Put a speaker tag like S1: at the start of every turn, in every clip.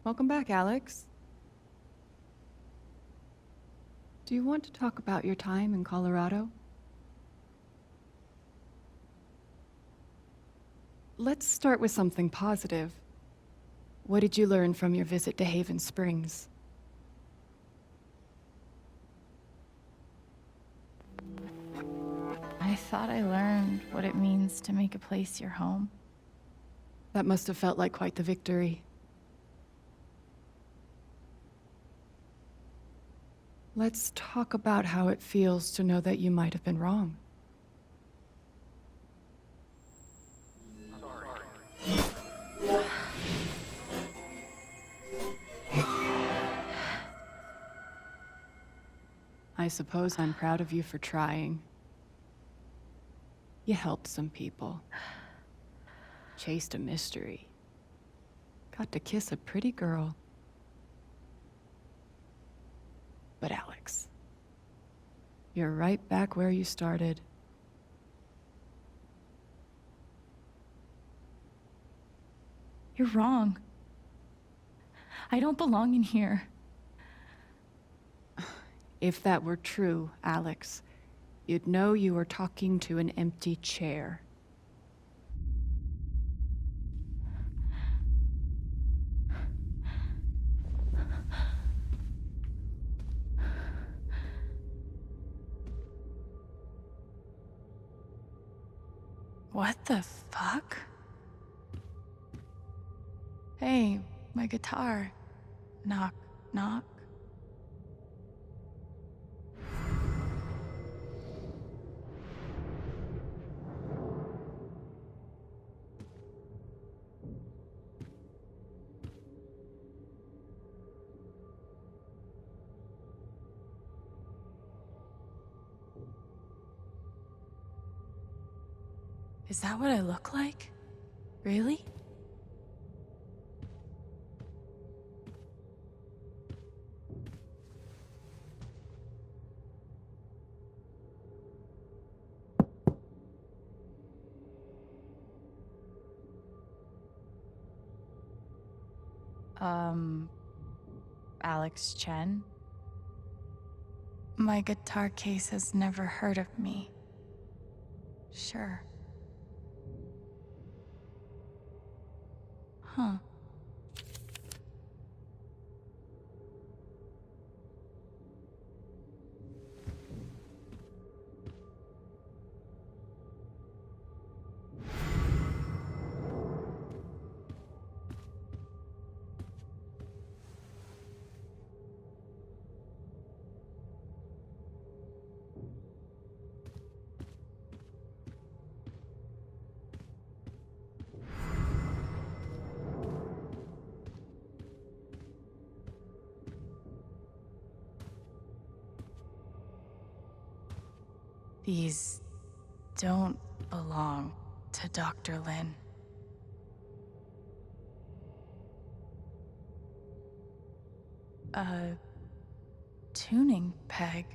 S1: Welcome back, Alex. Do you want to talk about your time in Colorado? Let's start with something positive. What did you learn from your visit to Haven Springs?
S2: I thought I learned what it means to make a place your home.
S1: That must have felt like quite the victory. Let's talk about how it feels to know that you might have been wrong. I suppose I'm proud of you for trying. You helped some people. Chased a mystery. Got to kiss a pretty girl. But Alex, you're right back where you started.
S2: You're wrong. I don't belong in here.
S1: If that were true, Alex, you'd know you were talking to an empty chair.
S2: What the fuck? Hey, my guitar. Knock, knock. Is that what I look like? Really? Alex Chen? My guitar case has never heard of me. Sure. Huh. These don't belong to Dr. Lin. A tuning peg.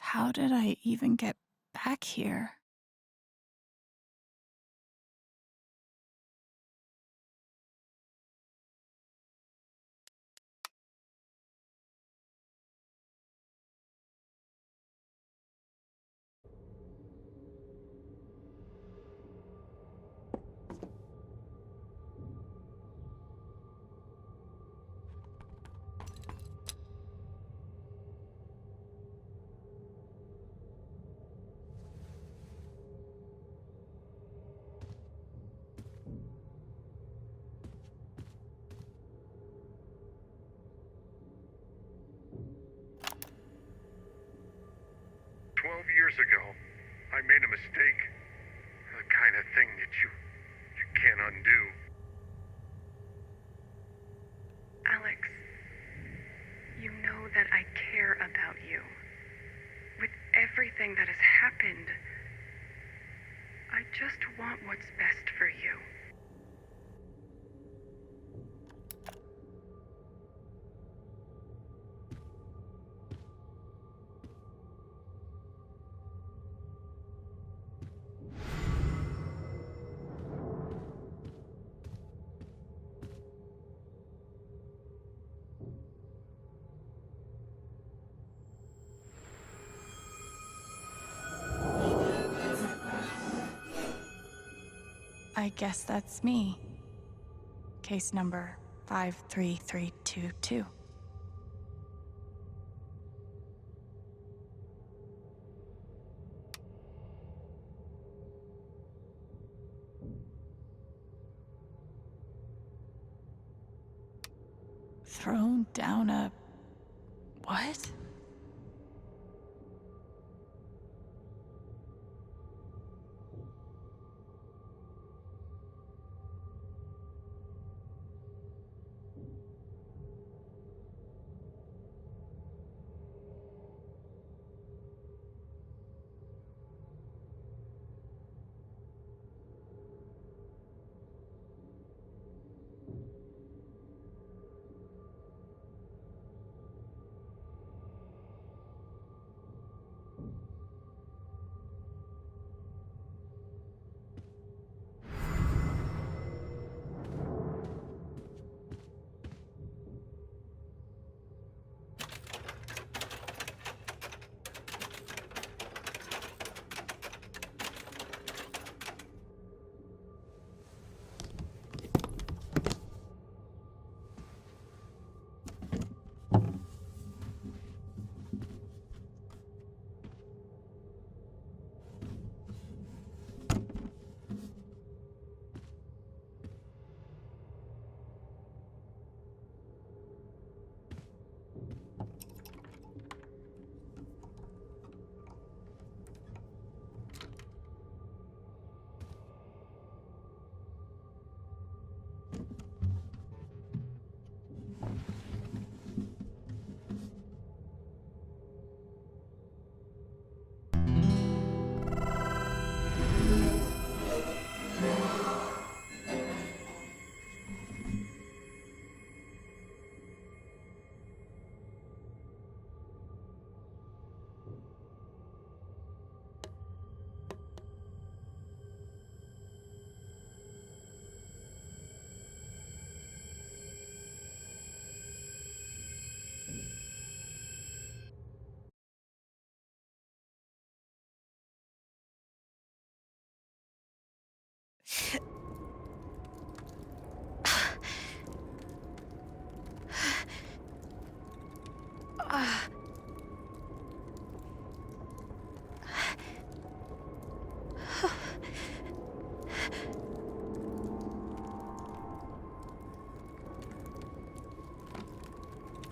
S2: How did I even get back here?
S3: Years ago, I made a mistake. The kind of thing that you can't undo.
S4: Alex, you know that I care about you. With everything that has happened, I just want what's best for you.
S2: I guess that's me. Case number 53322. Thrown down a... what?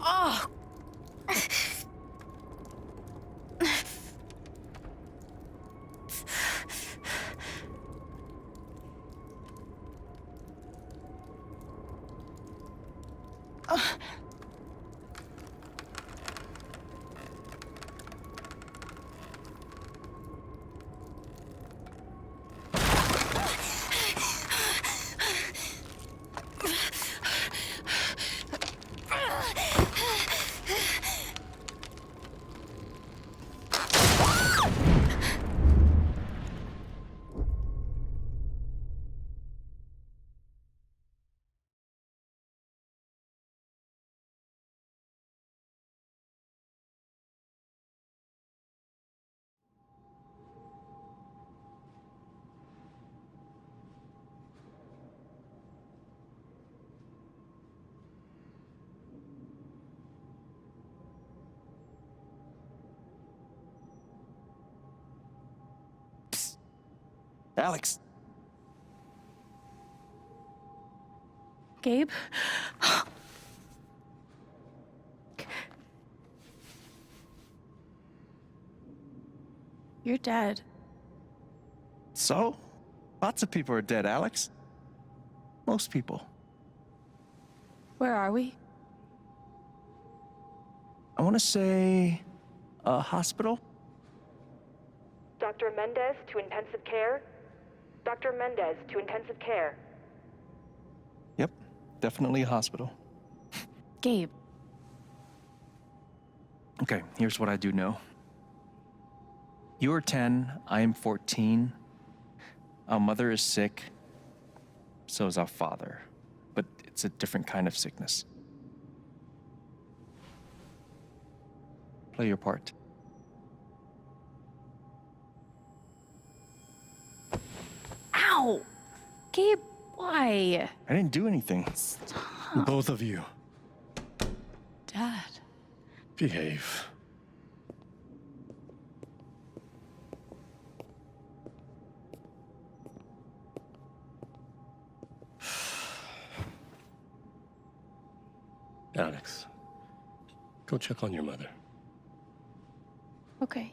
S2: Oh!
S5: Alex!
S2: Gabe? You're dead.
S5: So? Lots of people are dead, Alex. Most people.
S2: Where are we?
S5: I want to say... a hospital?
S6: Dr. Mendez to intensive care. Dr. Mendez to intensive care.
S5: Yep, definitely a hospital.
S2: Gabe,
S5: Okay, here's what I do know. You are 10, I am 14. Our mother is sick, so is our father. But it's a different kind of sickness. Play your part.
S2: ow! Gabe, why?
S5: I didn't do anything.
S7: Both of you,
S1: Dad.
S7: behave. Alex, go check on your mother.
S2: Okay.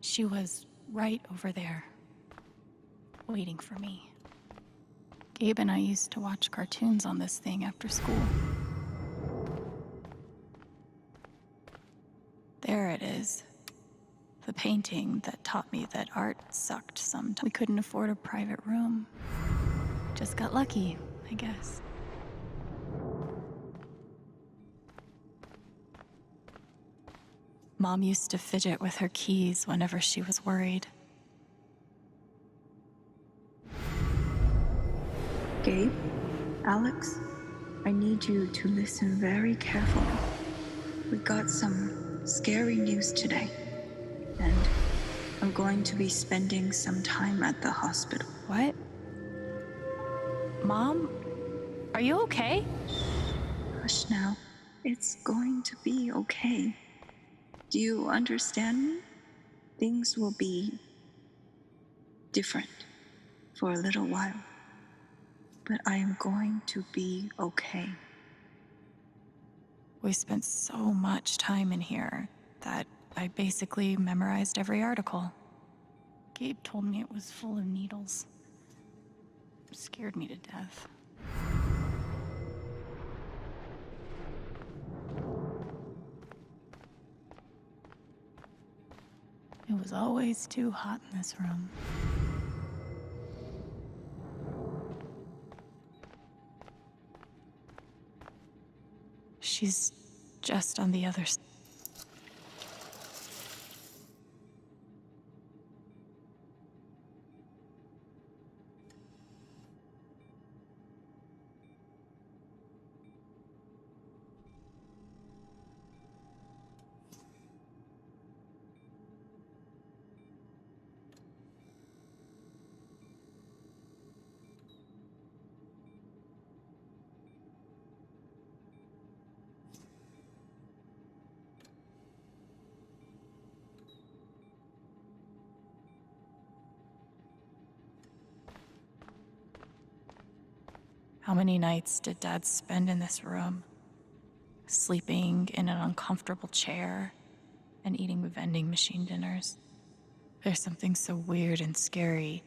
S2: She was right over there, waiting for me. Gabe and I used to watch cartoons on this thing after school. There it is. The painting that taught me that art sucked sometimes. We couldn't afford a private room. Just got lucky, I guess. Mom used to fidget with her keys whenever she was worried.
S8: Gabe, Alex, I need you to listen very carefully. We got some scary news today, and I'm going to be spending some time at the hospital.
S2: What? Mom? Are you okay?
S8: Hush now. It's going to be okay. Do you understand me? Things will be different for a little while, but I am going to be okay.
S2: We spent so much time in here that I basically memorized every article. Gabe told me it was full of needles. It scared me to death. It was always too hot in this room. She's just on the other side. How many nights did Dad spend in this room? Sleeping in an uncomfortable chair and eating vending machine dinners. There's something so weird and scary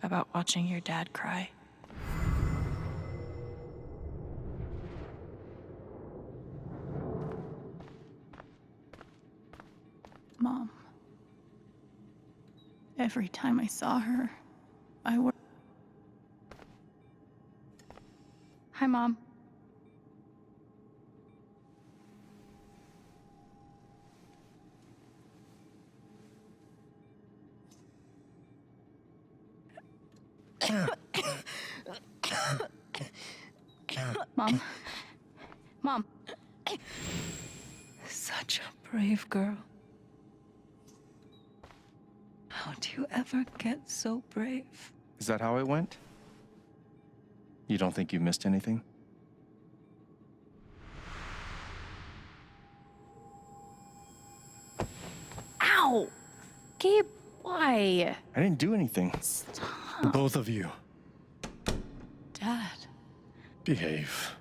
S2: about watching your dad cry. Mom. Every time I saw her, I worried. Hi, Mom. Mom. Mom.
S9: Such a brave girl. How'd you ever get so brave?
S5: Is that how it went? You don't think you missed anything?
S2: Ow! Gabe, why?
S5: I didn't do anything.
S7: Both of you,
S1: Dad.
S7: behave.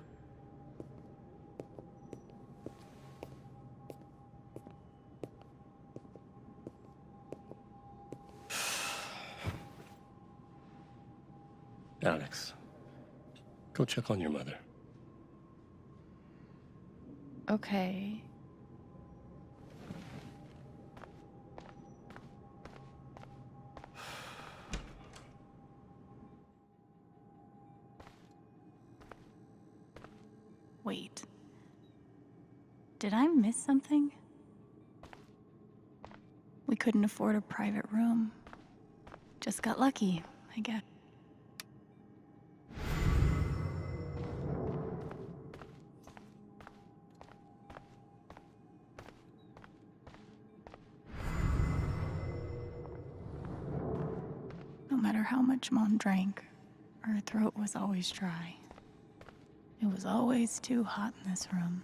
S7: Alex, Go check on your mother.
S2: Okay. Wait. Did I miss something? We couldn't afford a private room. Just got lucky, I guess. No matter how much Mom drank, her throat was always dry. It was always too hot in this room.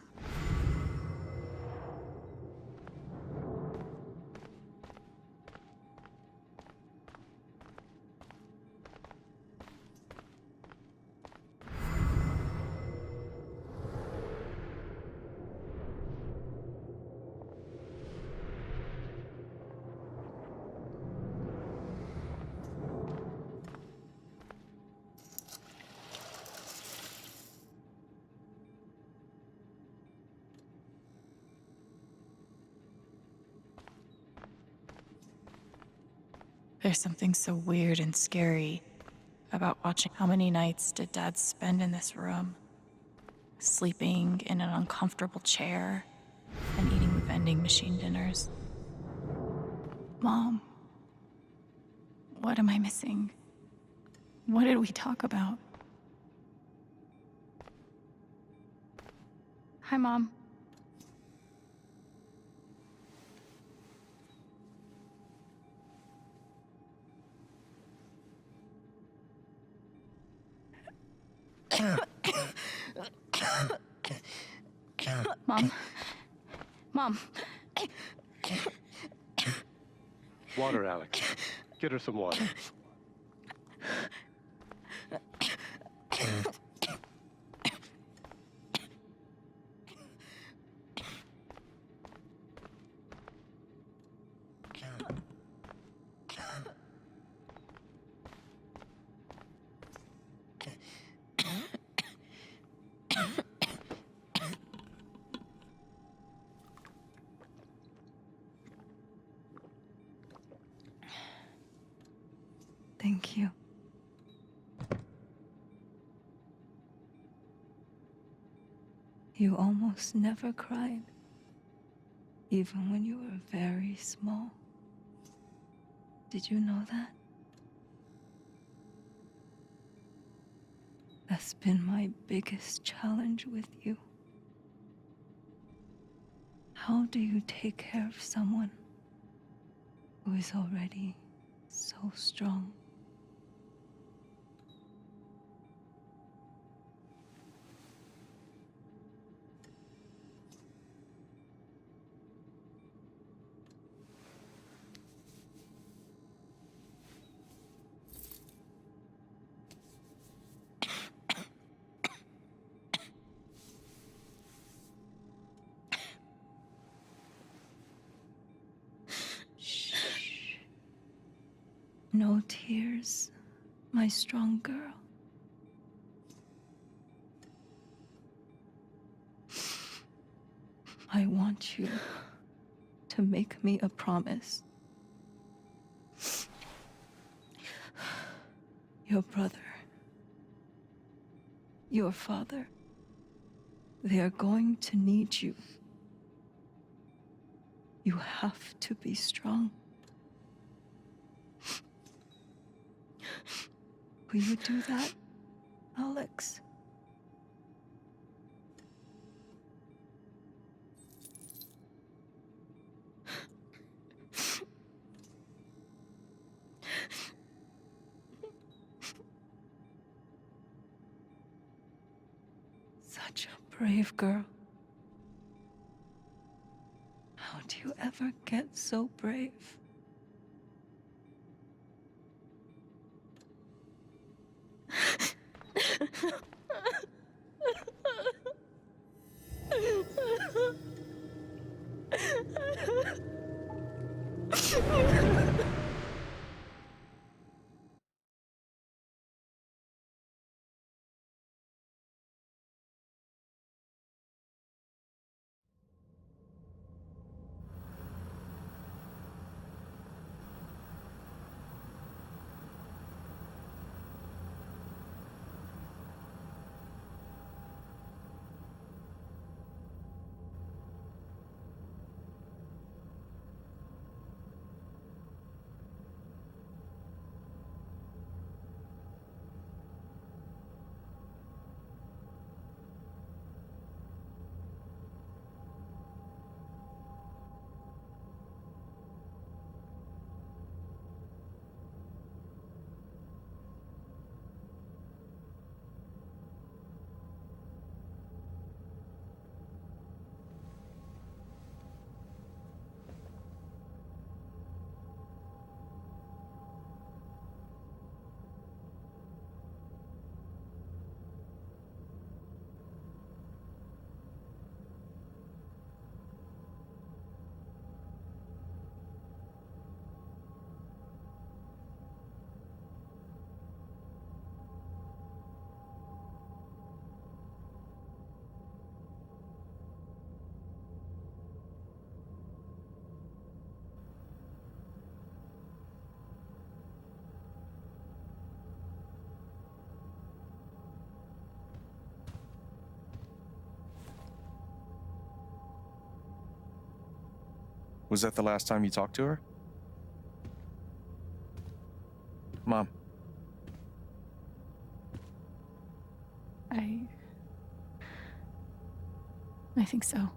S2: There's something so weird and scary about watching. How many nights did Dad spend in this room? Sleeping in an uncomfortable chair and eating vending machine dinners. Mom, what am I missing? What did we talk about? Hi, Mom. Mom. Mom.
S7: Water, Alex. Get her some water.
S9: Thank you. You almost never cried, even when you were very small. Did you know that? That's been my biggest challenge with you. How do you take care of someone who is already so strong? No tears, my strong girl. I want you to make me a promise. Your brother, your father, they are going to need you. You have to be strong. Will you do that, Alex? Such a brave girl. How do you ever get so brave?
S5: Was that the last time you talked to her? Mom,
S2: I think so.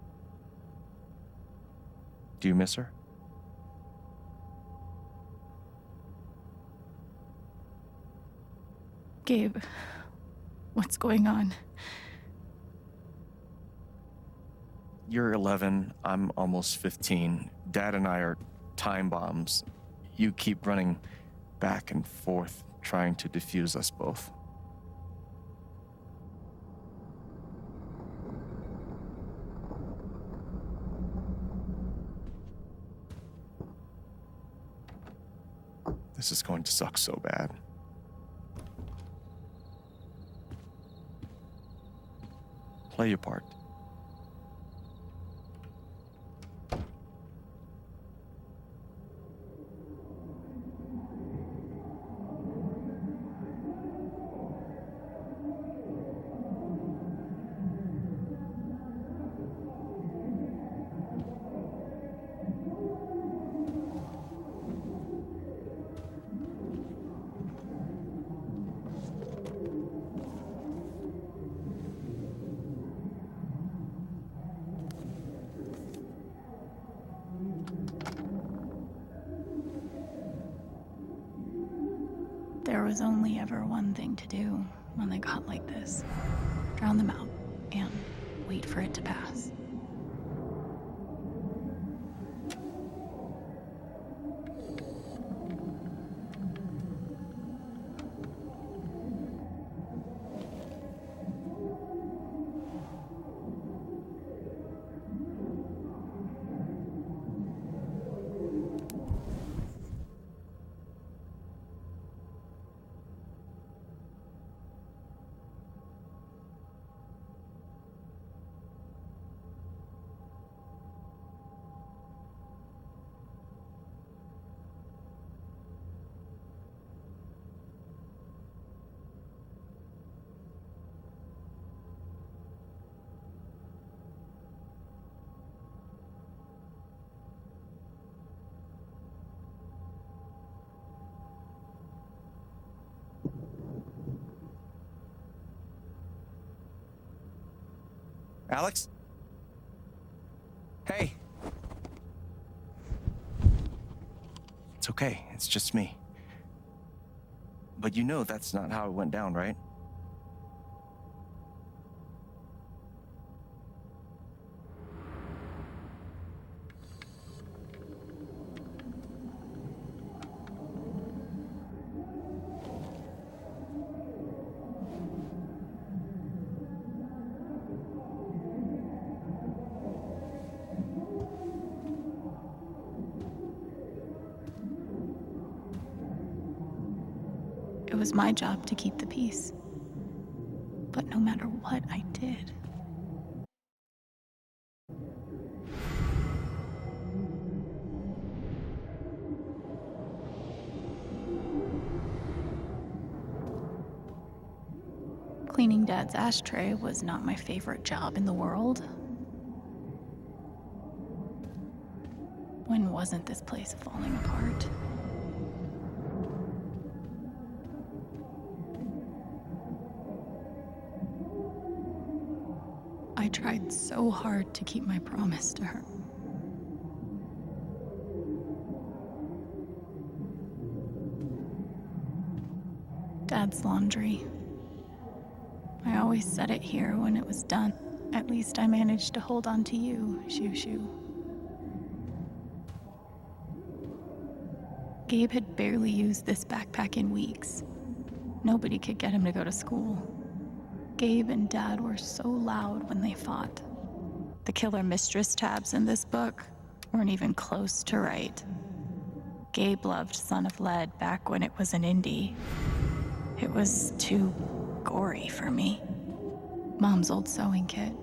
S5: do you miss her?
S2: Gabe, what's going on?
S5: You're 11, I'm almost 15. Dad and I are time bombs. You keep running back and forth, trying to defuse us both. This is going to suck so bad. Play your part.
S2: There was only ever one thing to do when they got like this. Drown them out and wait for it to pass.
S5: Alex? Hey. It's okay, it's just me. But you know that's not how it went down, right?
S2: It was my job to keep the peace. But no matter what I did, cleaning Dad's ashtray was not my favorite job in the world. When wasn't this place falling apart? I tried so hard to keep my promise to her. Dad's laundry. I always set it here when it was done. At least I managed to hold on to you, Shoo Shoo. Gabe had barely used this backpack in weeks. Nobody could get him to go to school. Gabe and Dad were so loud when they fought. The killer mistress tabs in this book weren't even close to right. Gabe loved Son of Lead back when it was an indie. It was too gory for me. Mom's old sewing kit.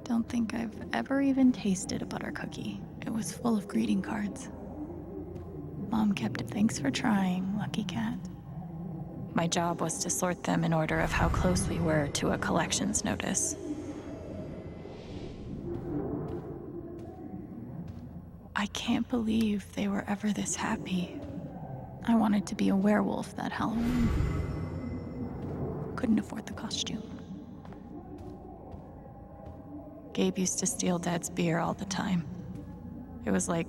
S2: Don't think I've ever even tasted a butter cookie. It was full of greeting cards. Mom kept it, "Thanks for trying, lucky cat." My job was to sort them in order of how close we were to a collections notice. I can't believe they were ever this happy. I wanted to be a werewolf that Halloween. Couldn't afford the costume. Gabe used to steal Dad's beer all the time. It was like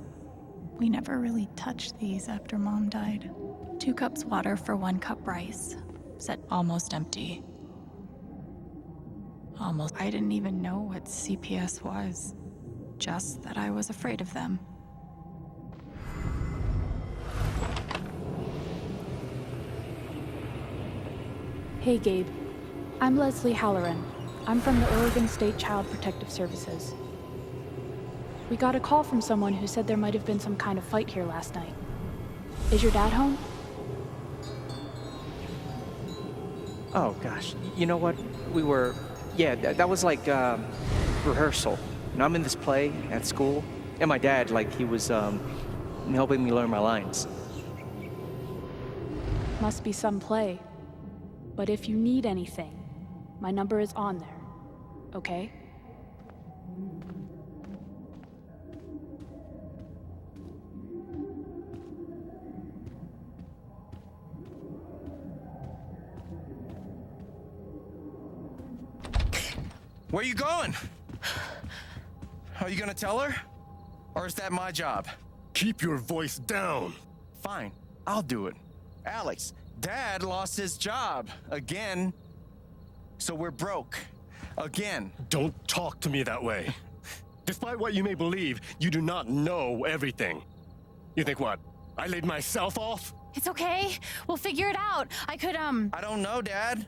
S2: we never really touched these after Mom died. 2 cups water for 1 cup rice. Set almost empty. Almost. I didn't even know what CPS was. Just that I was afraid of them.
S10: Hey, Gabe. I'm Leslie Halloran. I'm from the Oregon State Child Protective Services. We got a call from someone who said there might have been some kind of fight here last night. Is your dad home?
S5: Oh, gosh. You know what? That was like rehearsal. And I'm in this play at school. And my dad, he was helping me learn my lines.
S10: Must be some play. But if you need anything, my number is on there, okay?
S5: Where you going? Are you gonna tell her? Or is that my job?
S7: Keep your voice down.
S5: Fine, I'll do it. Alex, Dad lost his job again. So we're broke. Again.
S7: Don't talk to me that way. Despite what you may believe, you do not know everything. You think what? I laid myself off?
S2: It's okay. We'll figure it out. I
S5: don't know, Dad.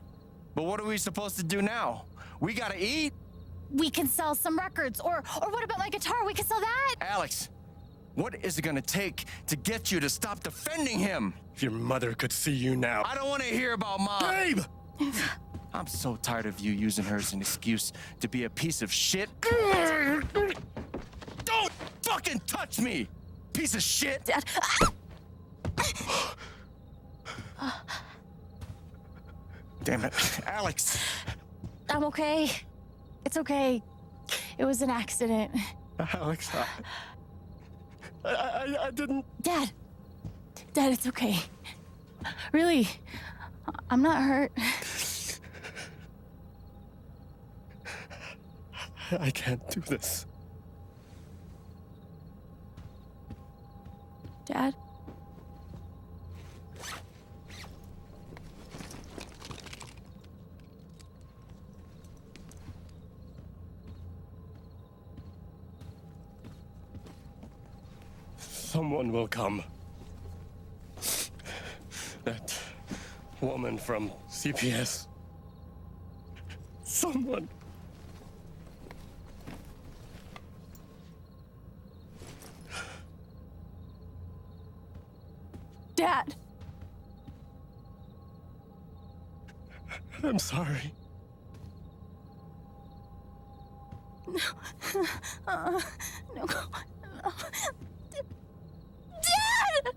S5: But what are we supposed to do now? We gotta eat.
S2: We can sell some records. Or what about my guitar? We can sell that.
S5: Alex, what is it gonna take to get you to stop defending him?
S7: If your mother could see you now.
S5: I don't want to hear about Mom.
S7: Gabe!
S5: I'm so tired of you using her as an excuse to be a piece of shit. Don't fucking touch me, piece of shit!
S2: Dad.
S5: Damn it, Alex.
S2: I'm okay. It's okay. It was an accident.
S7: Alex, I didn't...
S2: Dad, it's okay. Really, I'm not hurt.
S7: I can't do this.
S2: Dad?
S7: Someone will come. That woman from CPS. Someone.
S2: Dad!
S7: I'm sorry.
S2: No. No. Dad!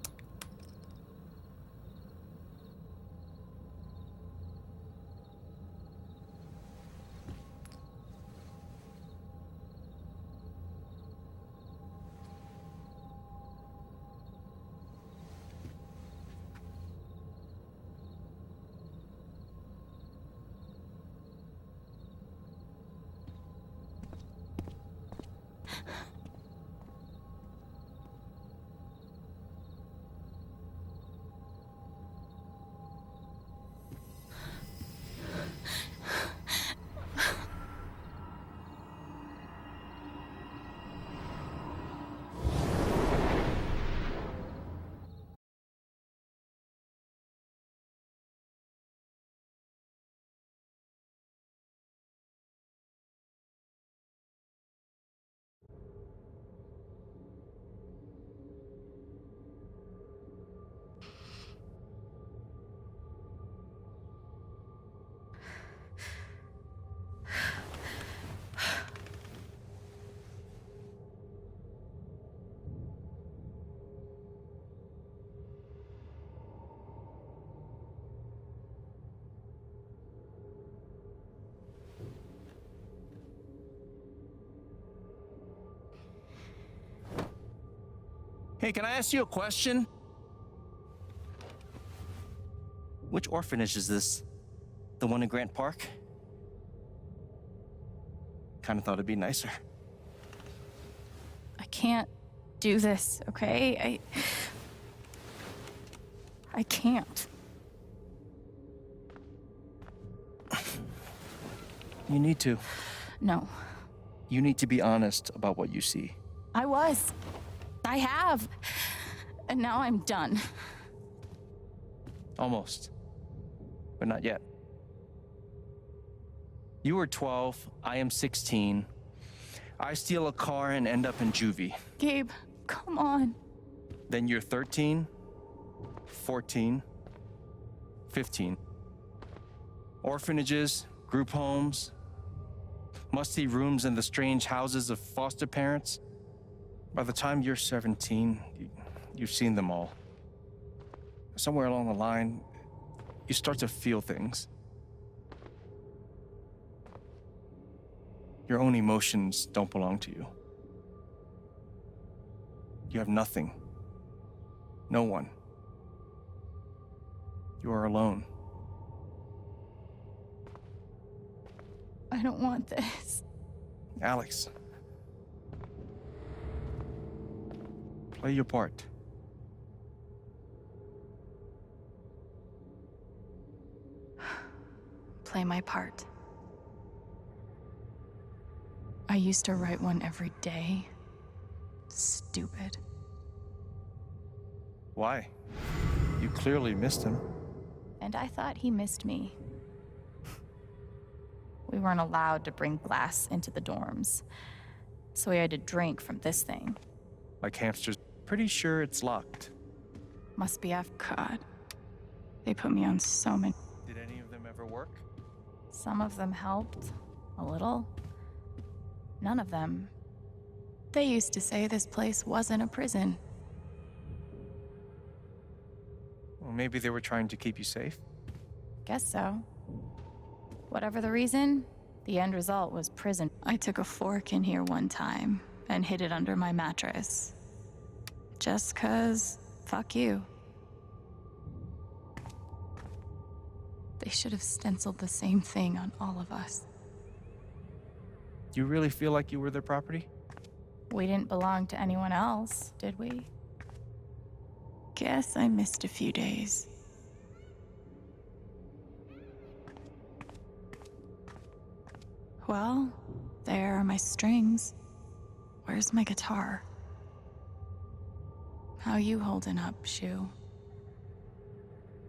S5: Hey, can I ask you a question? Which orphanage is this? The one in Grant Park? Kind of thought it'd be nicer.
S2: I can't do this, okay? I can't.
S5: You need to.
S2: No.
S5: You need to be honest about what you see.
S2: I was. I have. And now I'm done.
S5: Almost. But not yet. You were 12, I am 16. I steal a car and end up in juvie.
S2: Gabe, come on.
S5: Then you're 13, 14, 15. Orphanages, group homes, musty rooms in the strange houses of foster parents. By the time you're 17, you've seen them all. Somewhere along the line, you start to feel things. Your own emotions don't belong to you. You have nothing. No one. You are alone.
S2: I don't want this.
S5: Alex. Play your part.
S2: Play my part. I used to write one every day. Stupid.
S5: Why? You clearly missed him.
S2: And I thought he missed me. We weren't allowed to bring glass into the dorms, so we had to drink from this thing.
S5: Like hamsters. Pretty sure it's locked.
S2: Must be God. They put me on so many.
S5: Did any of them ever work?
S2: Some of them helped. A little. None of them. They used to say this place wasn't a prison.
S5: Well, maybe they were trying to keep you safe.
S2: Guess so. Whatever the reason, the end result was prison. I took a fork in here one time and hid it under my mattress. Just 'cause, fuck you. They should have stenciled the same thing on all of us.
S5: Do you really feel like you were their property?
S2: We didn't belong to anyone else, did we? Guess I missed a few days. Well, there are my strings. Where's my guitar? How you holding up, Shu?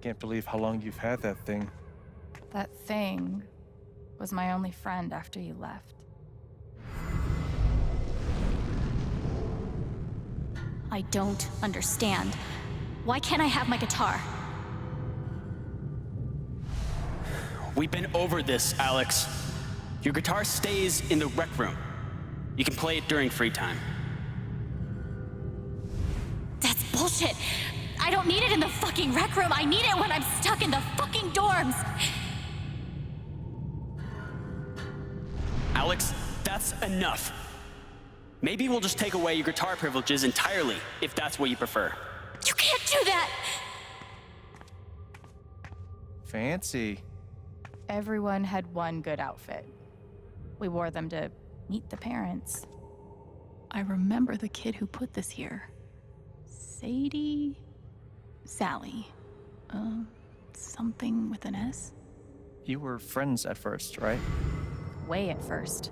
S5: Can't believe how long you've had that thing.
S2: That thing was my only friend after you left.
S11: I don't understand. Why can't I have my guitar?
S12: We've been over this, Alex. Your guitar stays in the rec room. You can play it during free time.
S11: That's bullshit. I don't need it in the fucking rec room. I need it when I'm stuck in the fucking dorms.
S12: Alex, that's enough. Maybe we'll just take away your guitar privileges entirely, if that's what you prefer.
S11: You can't do that!
S5: Fancy.
S2: Everyone had one good outfit. We wore them to meet the parents. I remember the kid who put this here. Sally. Something with an S?
S5: You were friends at first, right?
S2: Way at first.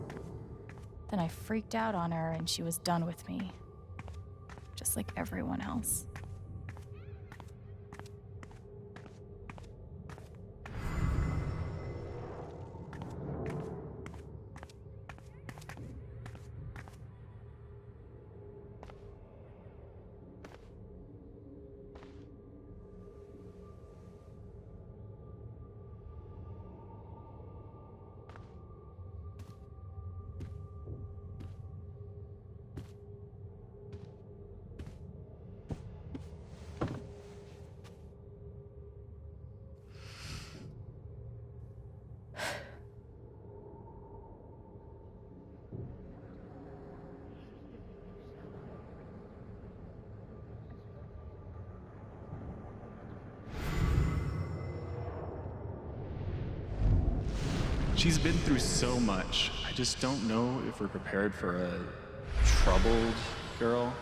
S2: Then I freaked out on her and she was done with me. Just like everyone else.
S13: She's been through so much. I just don't know if we're prepared for a troubled girl.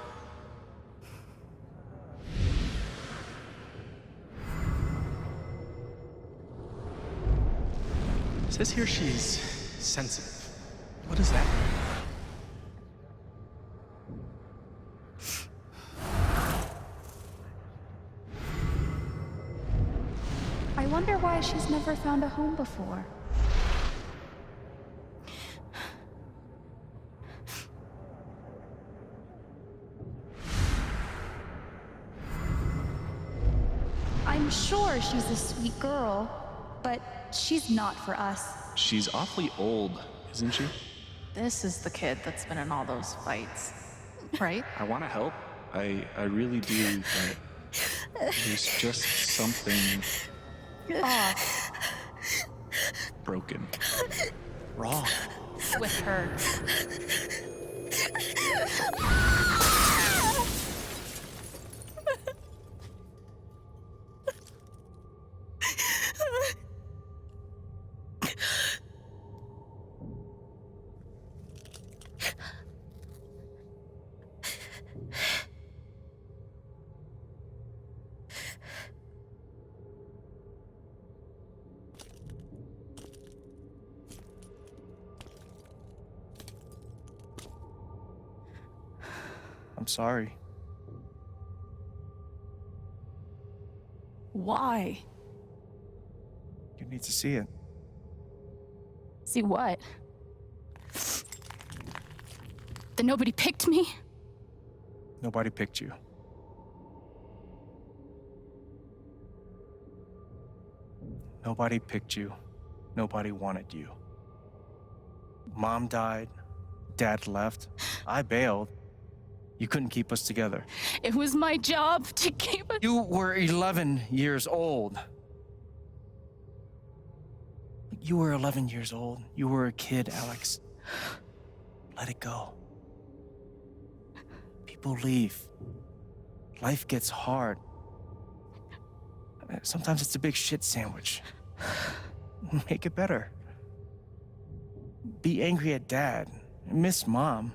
S13: It says here she's sensitive. What does that mean?
S10: I wonder why she's never found a home before. I'm sure she's a sweet girl, but she's not for us.
S13: She's awfully old, isn't she?
S2: This is the kid that's been in all those fights, right?
S13: I want to help. I really do, but there's just something
S10: Off
S13: broken. Wrong.
S2: with her.
S5: I'm sorry.
S10: Why?
S5: You need to see it.
S10: See what?
S11: That nobody picked me?
S5: Nobody picked you. Nobody picked you. Nobody wanted you. Mom died. Dad left. I bailed. You couldn't keep us together.
S11: It was my job to keep us.
S5: You were 11 years old. You were 11 years old. You were a kid, Alex. Let it go. People leave. Life gets hard. Sometimes it's a big shit sandwich. Make it better. Be angry at Dad. Miss Mom.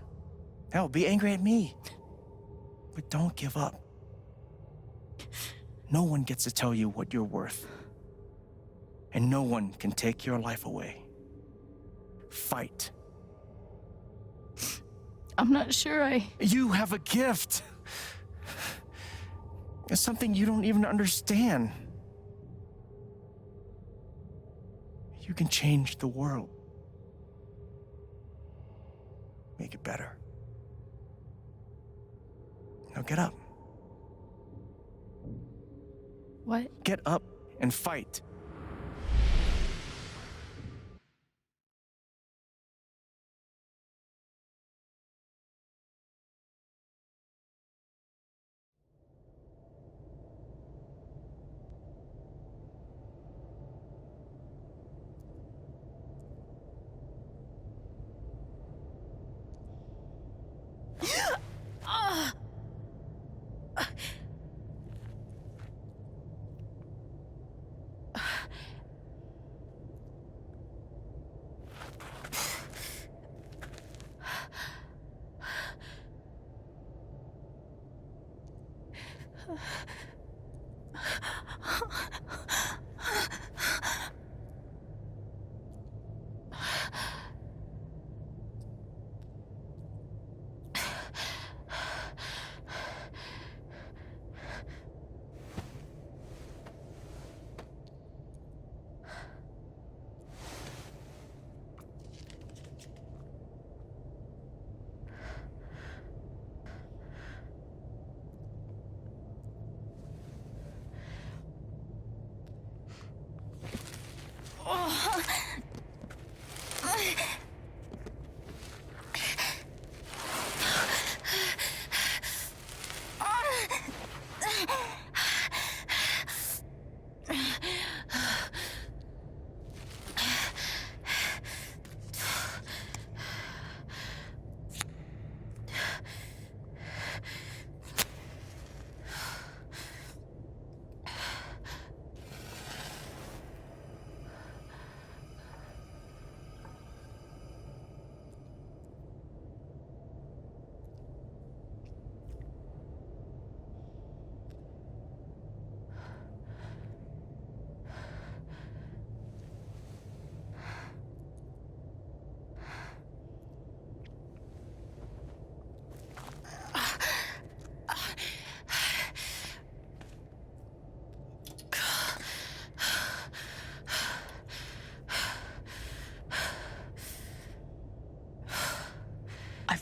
S5: Hell, be angry at me. But don't give up. No one gets to tell you what you're worth. And no one can take your life away. Fight.
S11: I'm not sure
S5: You have a gift. It's something you don't even understand. You can change the world. Make it better. Now get up.
S10: What?
S5: Get up and fight.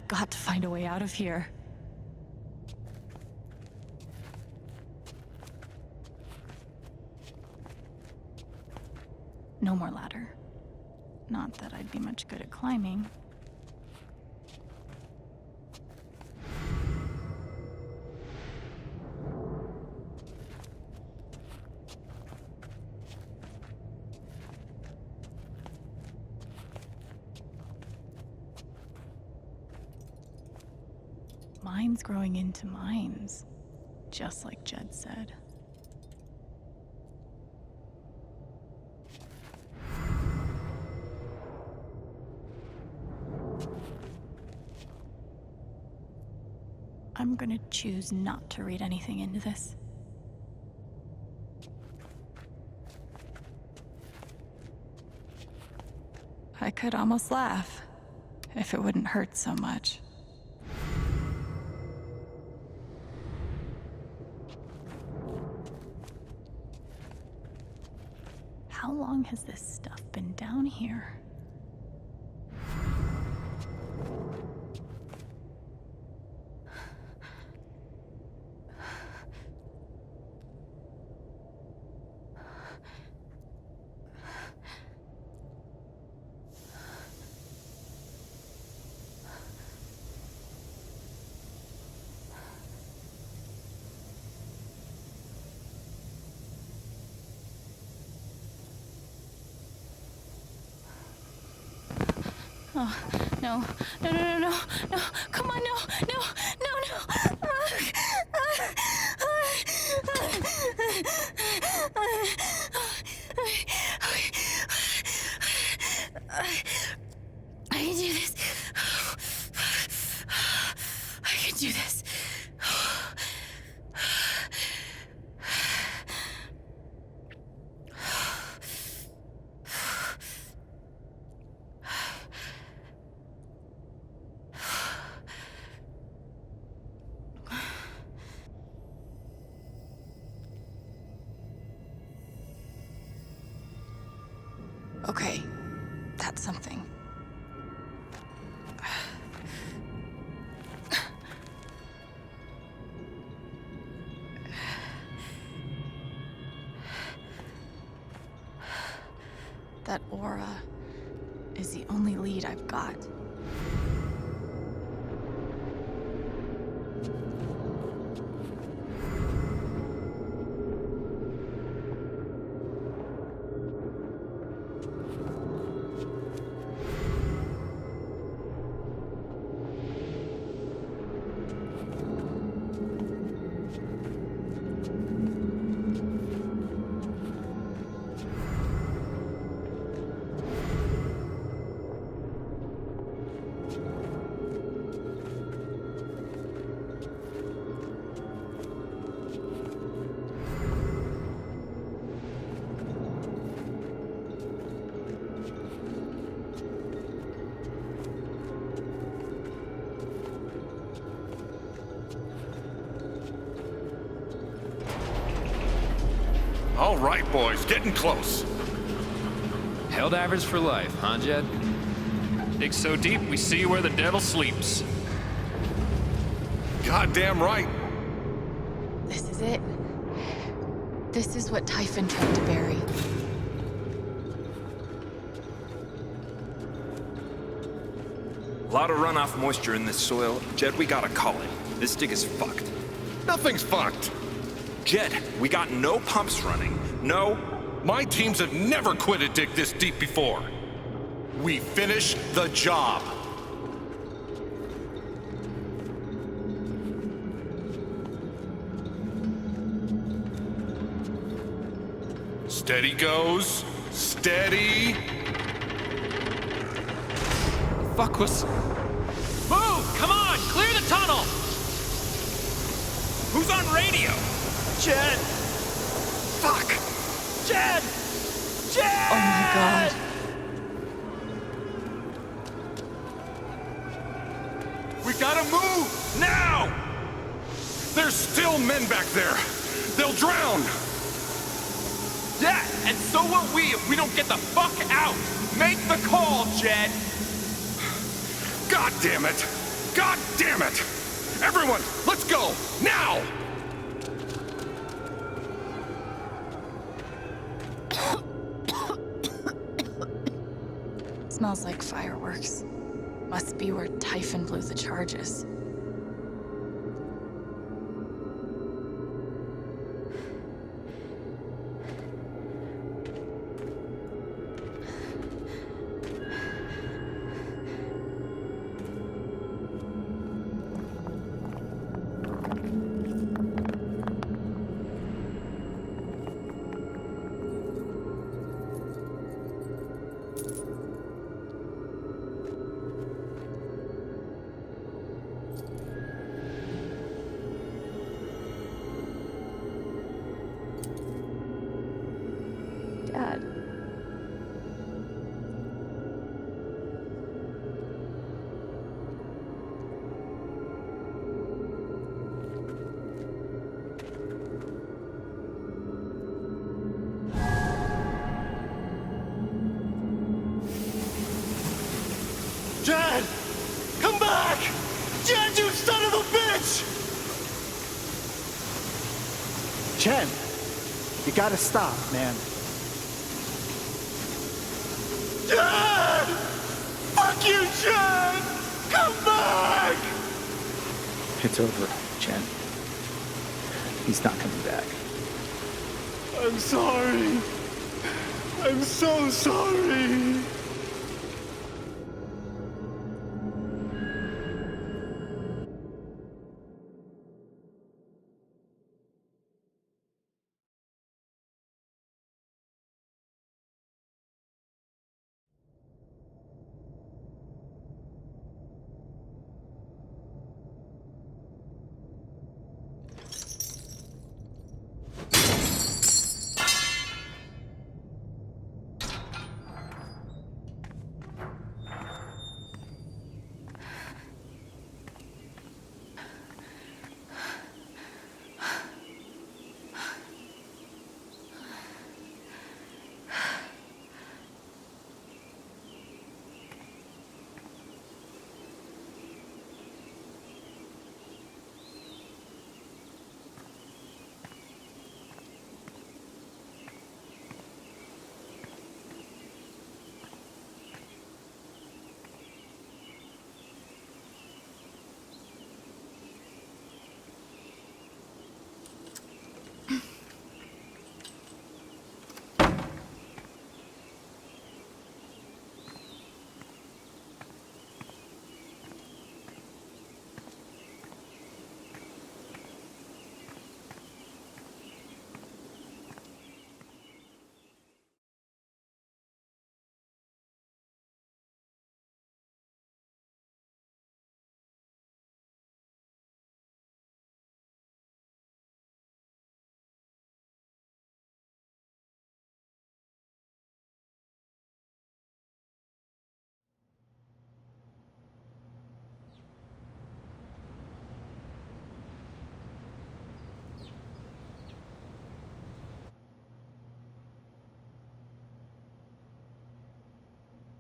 S2: got to find a way out of here. No more ladder. Not that I'd be much good at climbing. Mines growing into mines, just like Jed said. I'm gonna choose not to read anything into this. I could almost laugh, if it wouldn't hurt so much. How long has this stuff been down here? Oh, no, no, no, no, no, no, come on, no, no, no, no. I can do this. I can do this. Okay, that's something. That aura is the only lead I've got.
S3: All right, boys, getting close.
S14: Held average for life, huh, Jed?
S15: Dig so deep, we see where the devil sleeps.
S3: Goddamn right.
S2: This is it. This is what Typhon tried to bury.
S14: A lot of runoff moisture in this soil. Jed, we gotta call it. This dig is fucked.
S3: Nothing's fucked.
S14: Jed, we got no pumps running. No.
S3: My teams have never quit a dig this deep before. We finish the job. Steady goes. Steady.
S14: Fuck was...
S15: Move! Come on! Clear the tunnel! Who's on radio?
S14: Jed!
S3: Fuck!
S15: Jed! Jed!
S2: Oh my god.
S3: We gotta move! Now! There's still men back there. They'll drown.
S15: Yeah, and so will we if we don't get the fuck out! Make the call, Jed!
S3: God damn it!
S14: God damn it! Everyone, let's go! Now!
S2: Smells like fireworks. Must be where Typhon blew the charges.
S9: Dad.
S7: Jed! Come back! Jed, you son of a bitch!
S16: Chen, you gotta stop, man.
S7: Jed! Fuck you, Jed! Come back!
S16: It's over, Chen. He's not coming back.
S7: I'm sorry. I'm so sorry.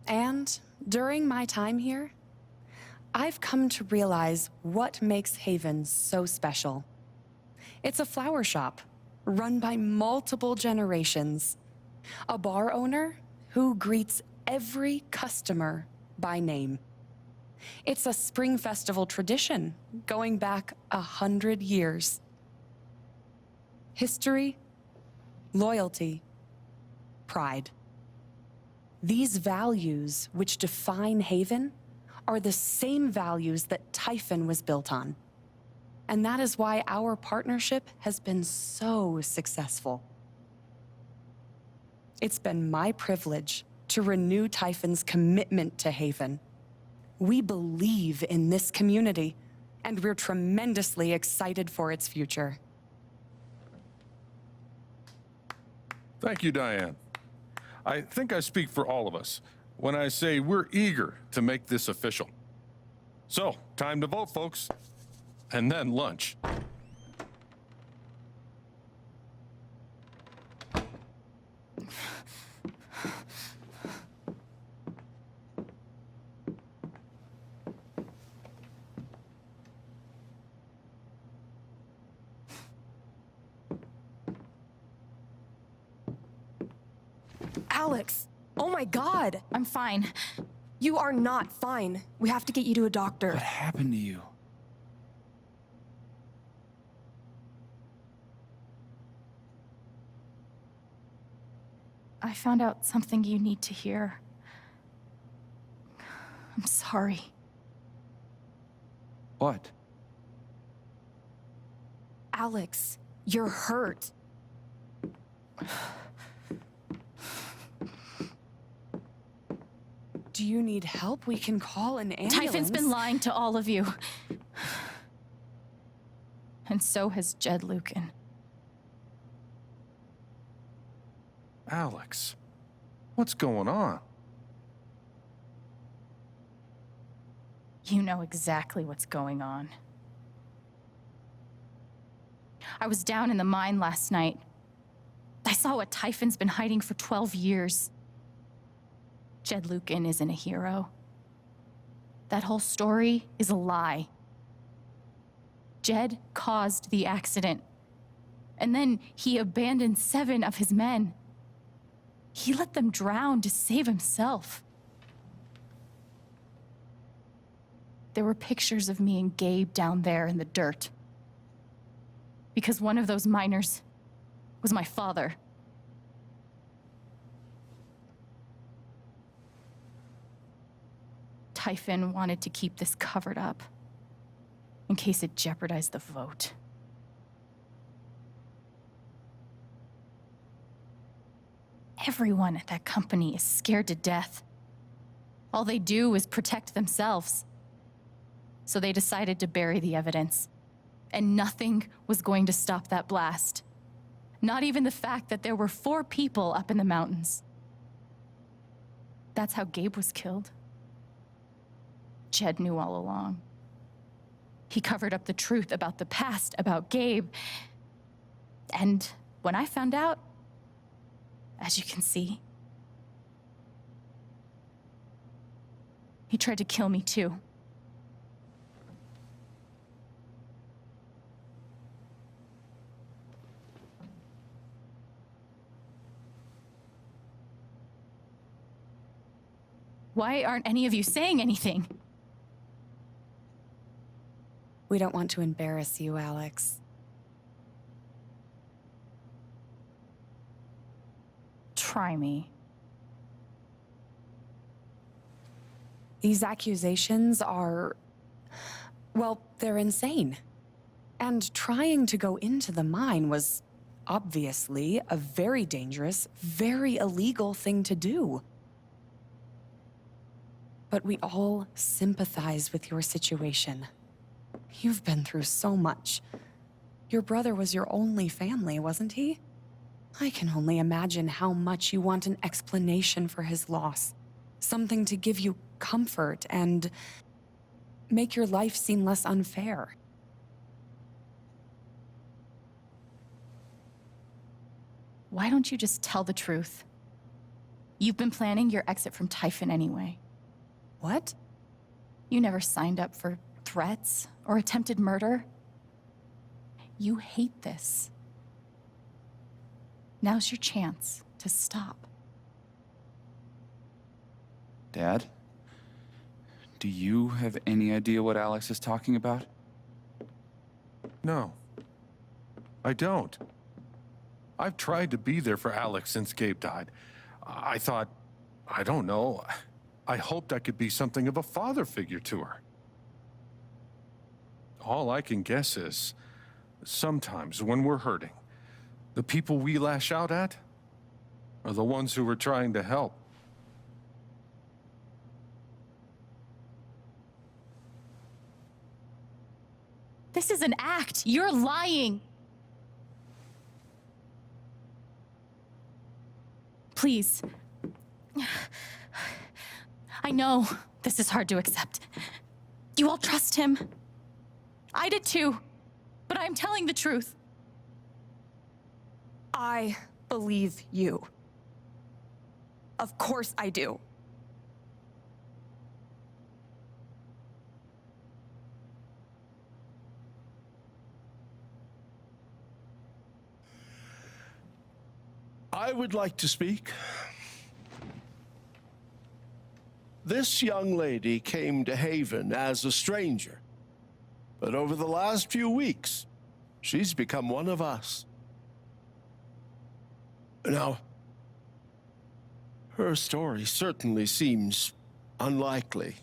S17: And during my time here, I've come to realize what makes Haven so special. It's a flower shop run by multiple generations, a bar owner who greets every customer by name. It's a spring festival tradition going back 100 years. History, loyalty, pride. These values which define Haven are the same values that Typhon was built on. And that is why our partnership has been so successful. It's been my privilege to renew Typhon's commitment to Haven. We believe in this community, and we're tremendously excited for its future.
S18: Thank you, Diane. I think I speak for all of us when I say we're eager to make this official. So, time to vote, folks. And then lunch.
S19: Alex! Oh my god!
S2: I'm fine.
S19: You are not fine. We have to get you to a doctor.
S16: What happened to you?
S2: I found out something you need to hear. I'm sorry.
S16: What?
S19: Alex, you're hurt.
S17: Do you need help? We can call an ambulance.
S2: Typhon's been lying to all of you. And so has Jed Lucan.
S18: Alex, what's going on?
S2: You know exactly what's going on. I was down in the mine last night. I saw what Typhon's been hiding for 12 years. Jed Lucan isn't a hero. That whole story is a lie. Jed caused the accident. And then he abandoned 7 of his men. He let them drown to save himself. There were pictures of me and Gabe down there in the dirt. Because one of those miners was my father. Typhon wanted to keep this covered up in case it jeopardized the vote. Everyone at that company is scared to death. All they do is protect themselves. So they decided to bury the evidence. And nothing was going to stop that blast. Not even the fact that there were 4 people up in the mountains. That's how Gabe was killed. Jed knew all along. He covered up the truth about the past, about Gabe. And when I found out, as you can see, he tried to kill me too. Why aren't any of you saying anything?
S17: We don't want to embarrass you, Alex.
S2: Try me.
S17: These accusations are... well, they're insane. And trying to go into the mine was obviously a very dangerous, very illegal thing to do. But we all sympathize with your situation. You've been through so much. Your brother was your only family, wasn't he? I can only imagine how much you want an explanation for his loss. Something to give you comfort and make your life seem less unfair.
S2: Why don't you just tell the truth? You've been planning your exit from Typhon anyway.
S17: What?
S2: You never signed up for threats or attempted murder. You hate this. Now's your chance to stop.
S16: Dad? Do you have any idea what Alex is talking about?
S18: No, I don't. I've tried to be there for Alex since Gabe died. I thought, I don't know, I hoped I could be something of a father figure to her. All I can guess is, sometimes when we're hurting, the people we lash out at are the ones who we're trying to help.
S2: This is an act. You're lying. Please. I know this is hard to accept. You all trust him. I did too. But I'm telling the truth.
S19: I believe you. Of course I do.
S20: I would like to speak. This young lady came to Haven as a stranger, but over the last few weeks, she's become one of us. Now, her story certainly seems unlikely,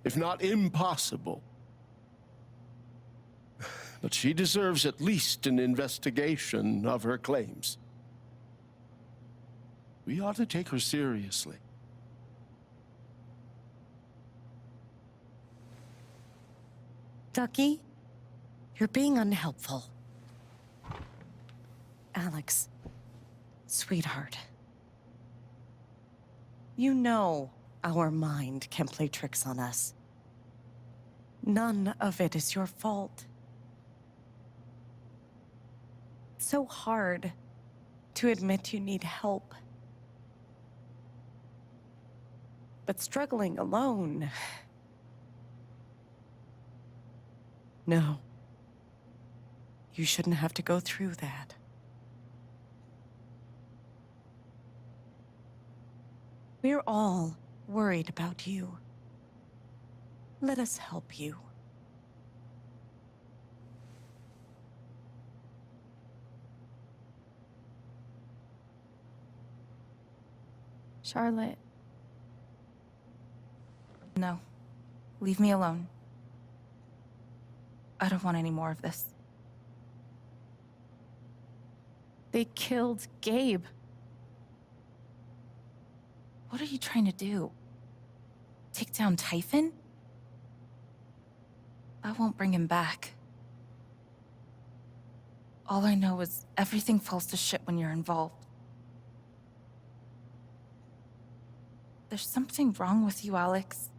S20: if not impossible. But she deserves at least an investigation of her claims. We ought to take her seriously.
S21: Ducky, you're being unhelpful. Alex, sweetheart. You know our mind can play tricks on us. None of it is your fault. It's so hard to admit you need help. But struggling alone... No. You shouldn't have to go through that. We're all worried about you. Let us help you.
S2: Charlotte. No. Leave me alone. I don't want any more of this. They killed Gabe. What are you trying to do? Take down Typhon? I won't bring him back. All I know is everything falls to shit when you're involved. There's something wrong with you, Alex.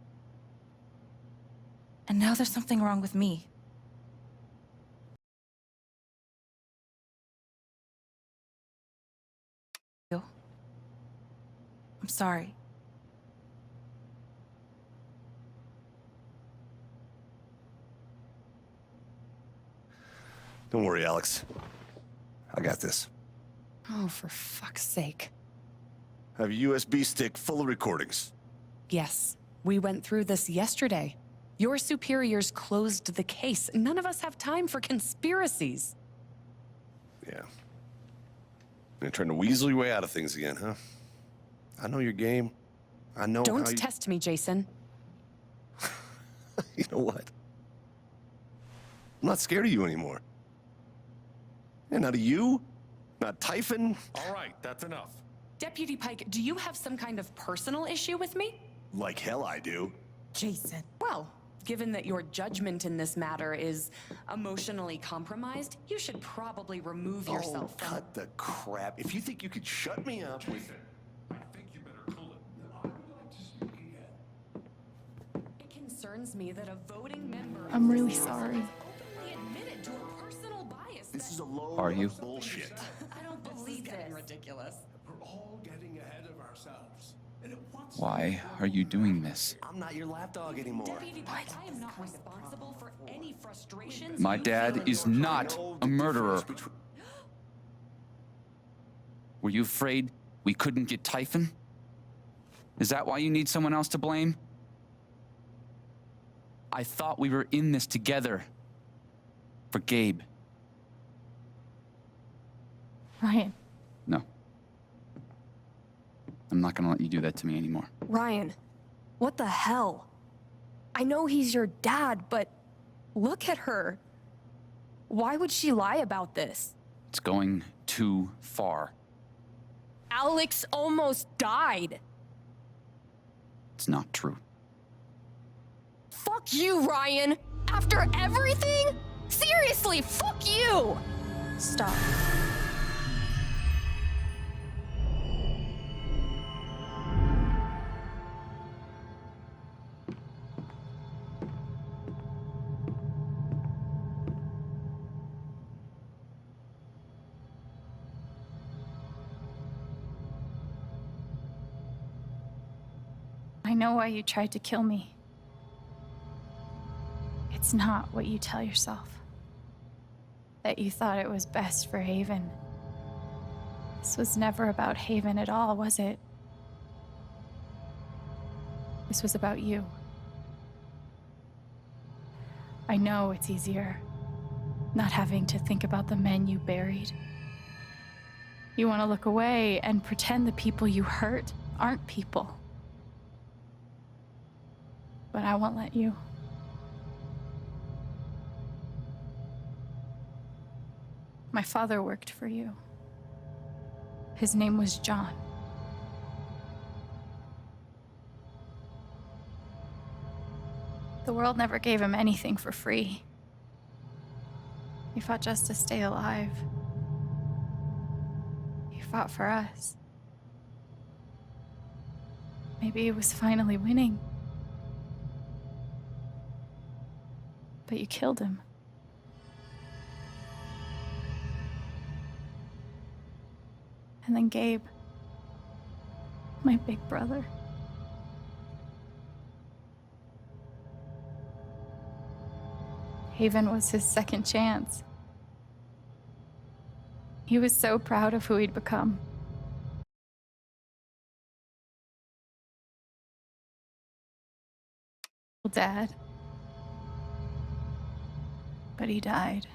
S2: And now there's something wrong with me. I'm sorry.
S22: Don't worry, Alex. I got this.
S17: Oh, for fuck's sake.
S22: I have a USB stick full of recordings.
S17: Yes, we went through this yesterday. Your superiors closed the case. None of us have time for conspiracies.
S22: Yeah. You're trying to weasel your way out of things again, huh? I know your game. I know
S17: Don't
S22: how you...
S17: test me, Jason.
S22: You know what? I'm not scared of you anymore. And not of you, not Typhon.
S18: All right, that's enough.
S17: Deputy Pike, do you have some kind of personal issue with me?
S22: Like hell I do.
S17: Jason. Well, given that your judgment in this matter is emotionally compromised, you should probably remove yourself from...
S22: cut the crap. If you think you could shut me up...
S18: Jason, I think you better cool it. I would like to speak again.
S17: It concerns me that a voting member...
S2: I'm really sorry.
S17: ...openly admitted to a personal bias.
S22: This is a load
S16: Are you?
S22: of bullshit.
S17: I don't believe this. Ridiculous.
S20: We're all getting ahead of ourselves.
S16: Why are you doing this?
S22: I'm not your lapdog anymore.
S17: Deputy Pike, I am not responsible for any frustrations.
S16: My dad is not a murderer. Were you afraid we couldn't get Typhon? Is that why you need someone else to blame? I thought we were in this together. For Gabe.
S2: Ryan.
S16: No. I'm not gonna let you do that to me anymore.
S19: Ryan, what the hell? I know he's your dad, but look at her. Why would she lie about this?
S16: It's going too far.
S19: Alex almost died.
S16: It's not true.
S19: Fuck you, Ryan! After everything? Seriously, fuck you!
S2: Stop. I know why you tried to kill me. It's not what you tell yourself. That you thought it was best for Haven. This was never about Haven at all, was it? This was about you. I know it's easier not having to think about the men you buried. You want to look away and pretend the people you hurt aren't people. But I won't let you. My father worked for you. His name was John. The world never gave him anything for free. He fought just to stay alive. He fought for us. Maybe he was finally winning. But you killed him. And then Gabe, my big brother. Haven was his second chance. He was so proud of who he'd become. Dad. But he died.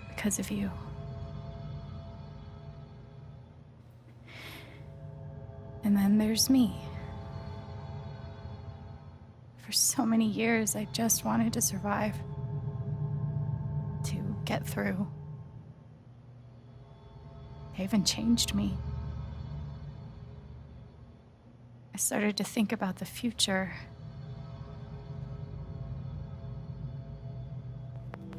S2: Because of you. And then there's me. For so many years, I just wanted to survive. To get through. Haven changed me. I started to think about the future.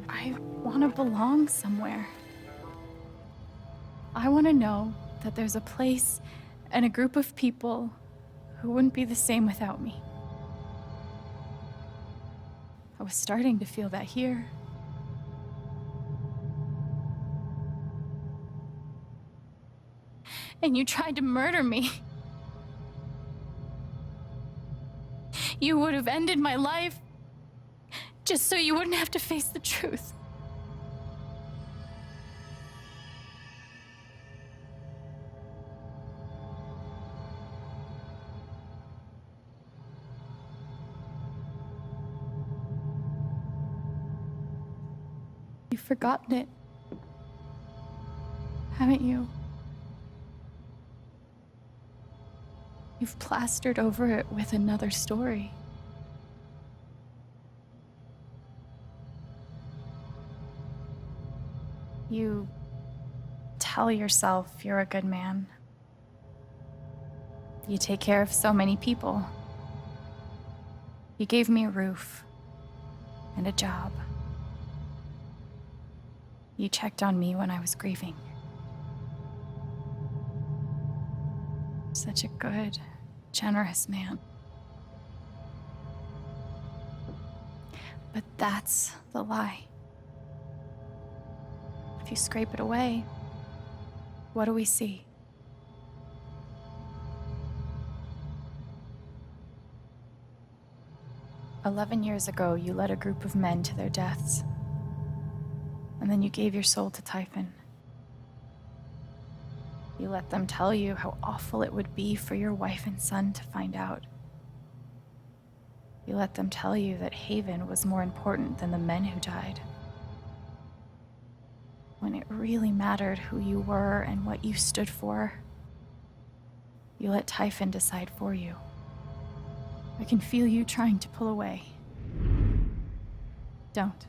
S2: I want to belong somewhere. I want to know that there's a place and a group of people who wouldn't be the same without me. I was starting to feel that here. And you tried to murder me. You would have ended my life just so you wouldn't have to face the truth. You've forgotten it, haven't you? You've plastered over it with another story. You tell yourself you're a good man. You take care of so many people. You gave me a roof and a job. You checked on me when I was grieving. Such a good, generous man. But that's the lie. If you scrape it away, what do we see? "11 years ago, you led a group of men to their deaths. And then you gave your soul to Typhon. You let them tell you how awful it would be for your wife and son to find out. You let them tell you that Haven was more important than the men who died. When it really mattered who you were and what you stood for, you let Typhon decide for you. I can feel you trying to pull away. Don't.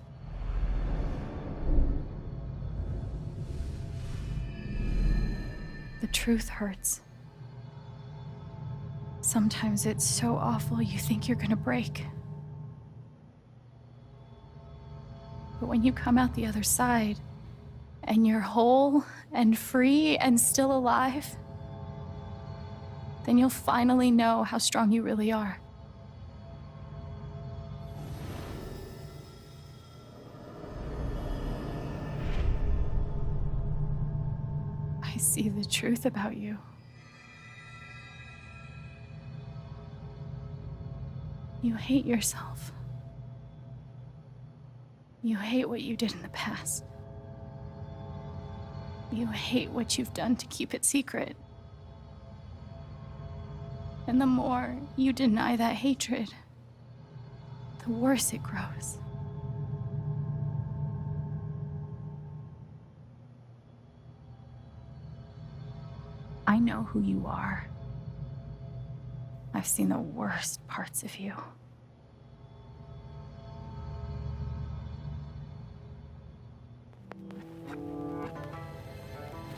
S2: The truth hurts. Sometimes it's so awful you think you're gonna break. But when you come out the other side, and you're whole and free and still alive, then you'll finally know how strong you really are. I see the truth about you. You hate yourself. You hate what you did in the past. You hate what you've done to keep it secret. And the more you deny that hatred, the worse it grows. I know who you are. I've seen the worst parts of you.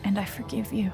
S2: And I forgive you.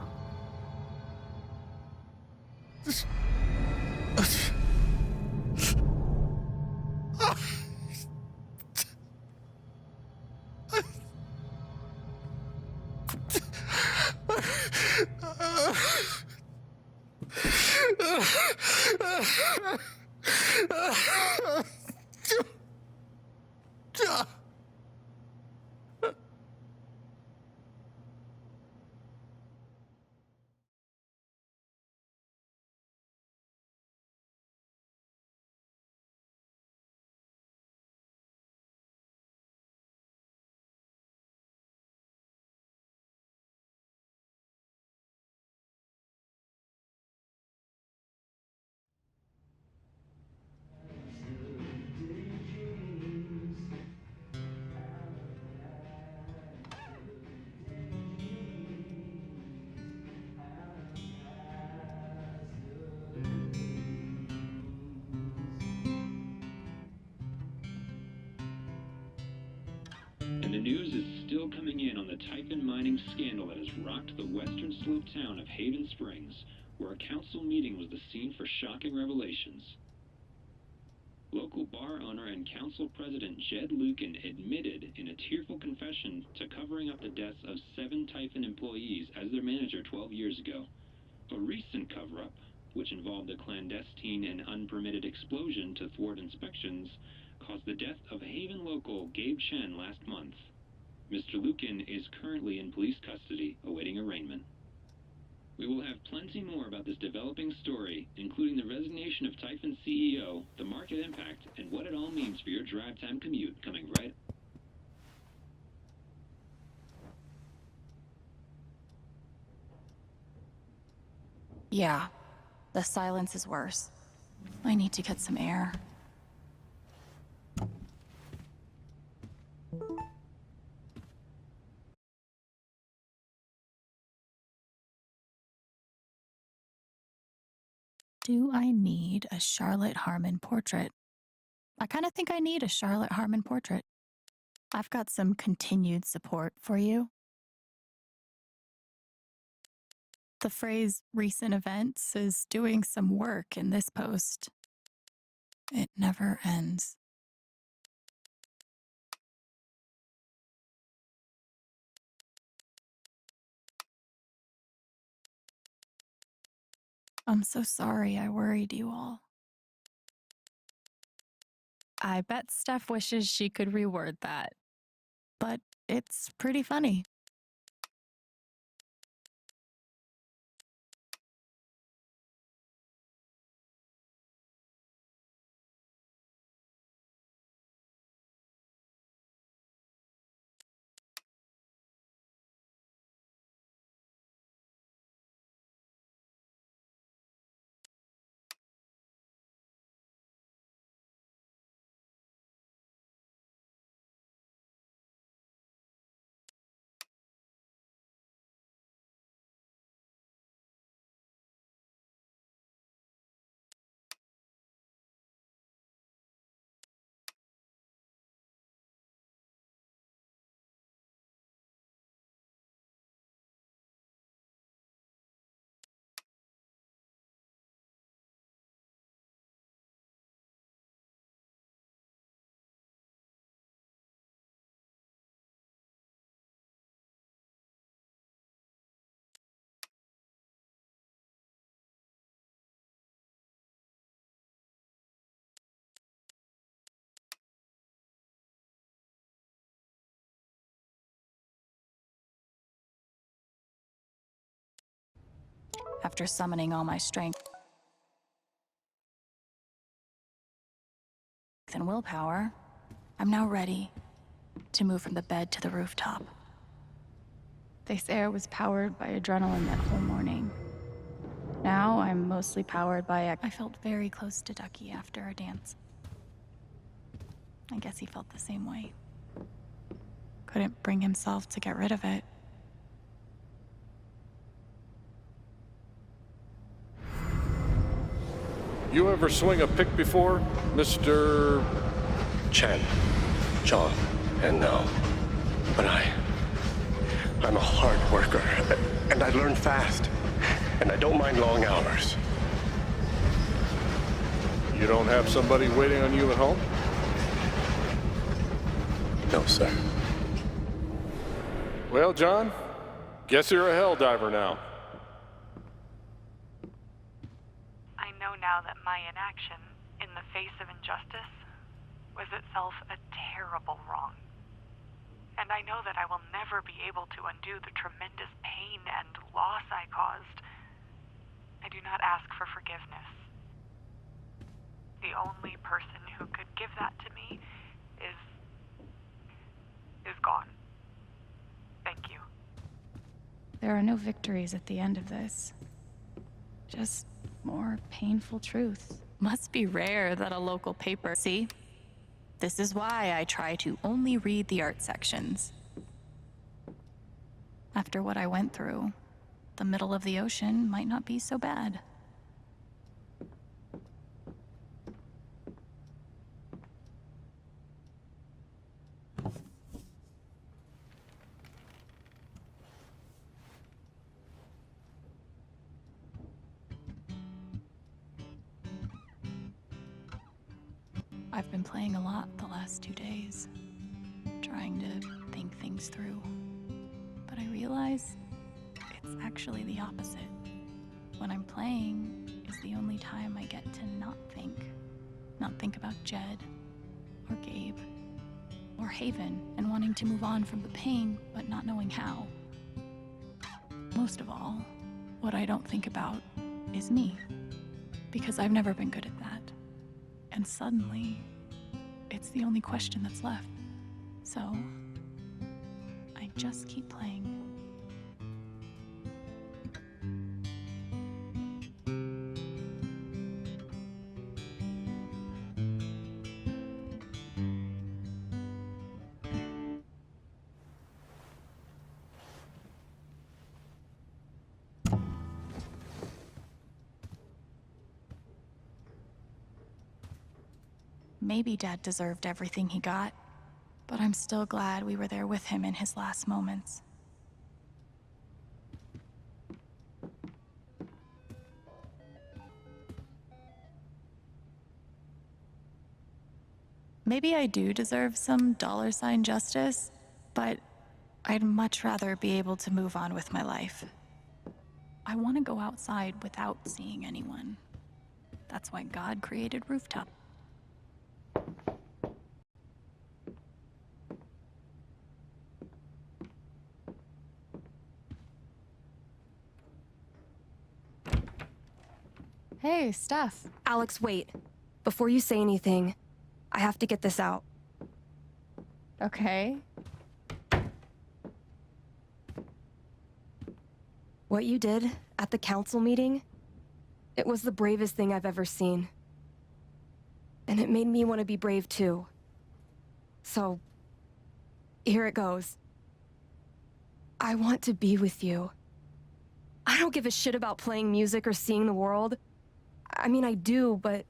S4: And the news is still coming in on the Typhon mining scandal that has rocked the western slope town of Haven Springs, where a council meeting was the scene for shocking revelations. Local bar owner and council president Jed Lucan admitted in a tearful confession to covering up the deaths of 7 Typhon employees as their manager 12 years ago. A recent cover-up, which involved a clandestine and unpermitted explosion to thwart inspections, caused the death of Haven local Gabe Chen last month. Mr. Lucan is currently in police custody, awaiting arraignment. We will have plenty more about this developing story, including the resignation of Typhon CEO, the market impact, and what it all means for your drive time commute, coming right.
S2: Yeah, the silence is worse. I need to get some air. Do I need a Charlotte Harmon portrait? I kind of think I need a Charlotte Harmon portrait. I've got some continued support for you. The phrase recent events is doing some work in this post. It never ends. I'm so sorry I worried you all. I bet Steph wishes she could reword that. But it's pretty funny. After summoning all my strength and willpower, I'm now ready to move from the bed to the rooftop. They say I was powered by adrenaline that whole morning. Now I'm mostly powered by I felt very close to Ducky after our dance. I guess he felt the same way. Couldn't bring himself to get rid of it.
S18: You ever swing a pick before, Mr.
S7: Chen, John, and no. But I'm a hard worker, and I learn fast, and I don't mind long hours.
S18: You don't have somebody waiting on you at home?
S7: No, sir.
S18: Well, John, guess you're a hell diver now.
S6: I know now that my inaction, in the face of injustice, was itself a terrible wrong. And I know that I will never be able to undo the tremendous pain and loss I caused. I do not ask for forgiveness. The only person who could give that to me is gone. Thank you.
S2: There are no victories at the end of this. Just more painful truth. Must be rare that a local paper... See? This is why I try to only read the art sections. After what I went through, the middle of the ocean might not be so bad. I've been playing a lot the last 2 days, trying to think things through. But I realize it's actually the opposite. When I'm playing is the only time I get to not think about Jed, or Gabe, or Haven, and wanting to move on from the pain, but not knowing how. Most of all, what I don't think about is me, because I've never been good at that. And suddenly, it's the only question that's left. So, I just keep playing. Maybe Dad deserved everything he got, but I'm still glad we were there with him in his last moments. Maybe I do deserve some $ justice, but I'd much rather be able to move on with my life. I want to go outside without seeing anyone. That's why God created rooftops.
S19: Hey, Steph. Alex, wait. Before you say anything, I have to get this out.
S8: Okay.
S19: What you did at the council meeting, it was the bravest thing I've ever seen. And it made me want to be brave too. So, here it goes. I want to be with you. I don't give a shit about playing music or seeing the world. I mean, I do, but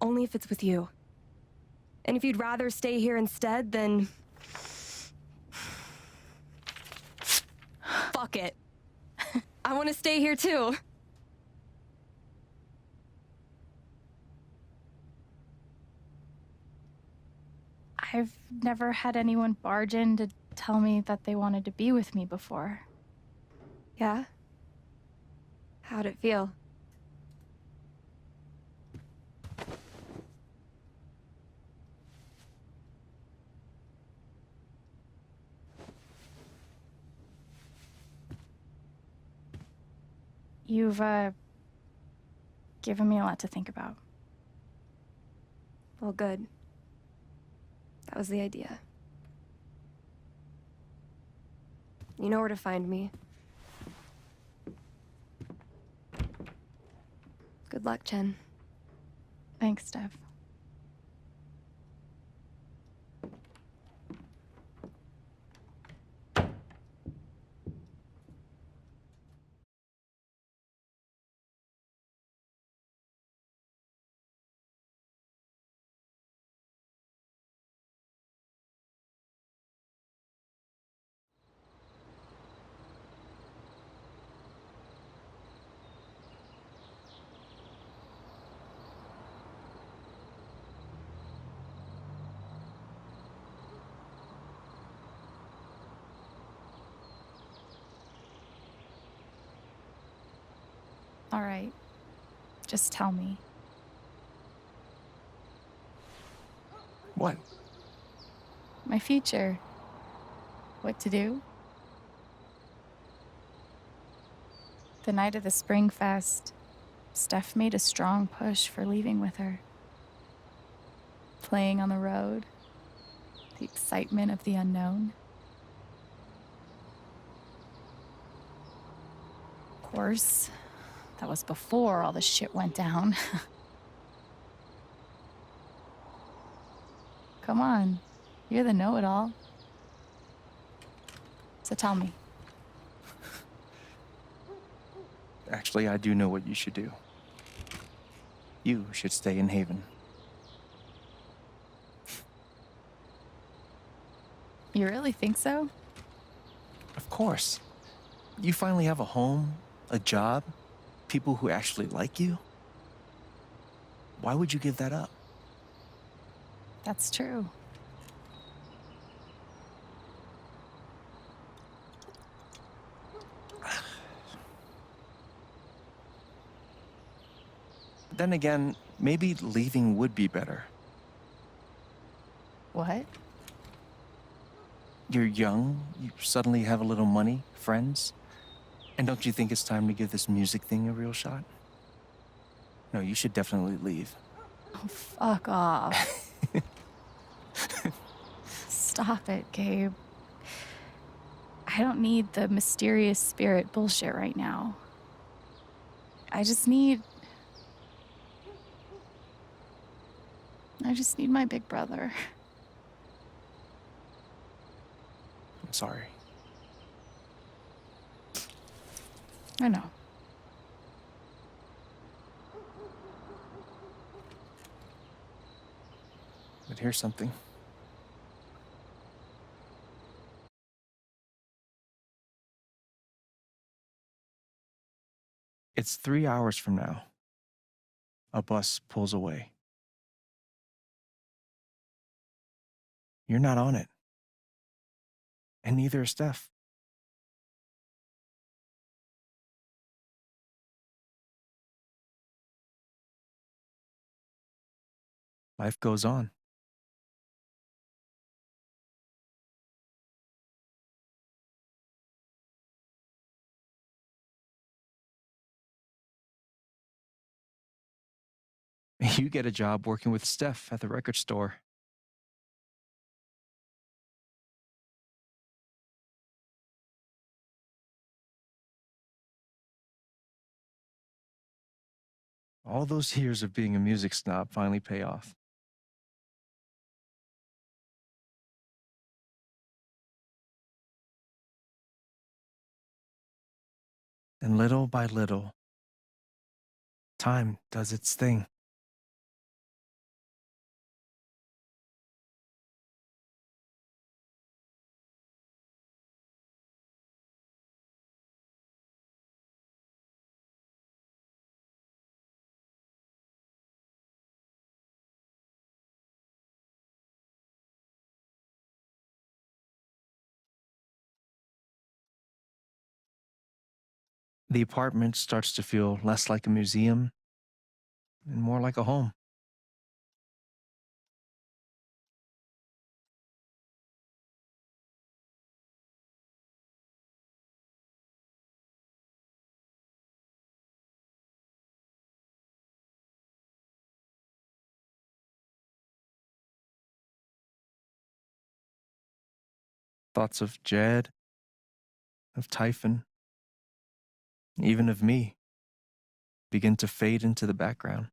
S19: only if it's with you. And if you'd rather stay here instead, then... fuck it. I want to stay here too.
S2: I've never had anyone barge in to tell me that they wanted to be with me before.
S19: Yeah? How'd it feel?
S2: You've, given me a lot to think about.
S19: Well, good. That was the idea. You know where to find me. Good luck, Jen.
S2: Thanks, Steph. All right. Just tell me.
S5: What?
S2: My future. What to do? The night of the Spring Fest, Steph made a strong push for leaving with her. Playing on the road, the excitement of the unknown. Of course, that was before all the shit went down. Come on, you're the know-it-all. So tell me.
S5: Actually, I do know what you should do. You should stay in Haven.
S2: You really think so?
S5: Of course. You finally have a home, a job, people who actually like you. Why would you give that up?
S2: That's true.
S5: Then again, maybe leaving would be better.
S2: What?
S5: You're young, you suddenly have a little money, friends. And don't you think it's time to give this music thing a real shot? No, you should definitely leave.
S2: Oh, fuck off. Stop it, Gabe. I don't need the mysterious spirit bullshit right now. I just need my big brother.
S5: I'm sorry.
S2: I know.
S5: But here's something. It's 3 hours from now. A bus pulls away. You're not on it. And neither is Steph. Life goes on. You get a job working with Steph at the record store. All those years of being a music snob finally pay off. And little by little, time does its thing. The apartment starts to feel less like a museum and more like a home. Thoughts of Jed, of Typhon, even of me. begin to fade into the background.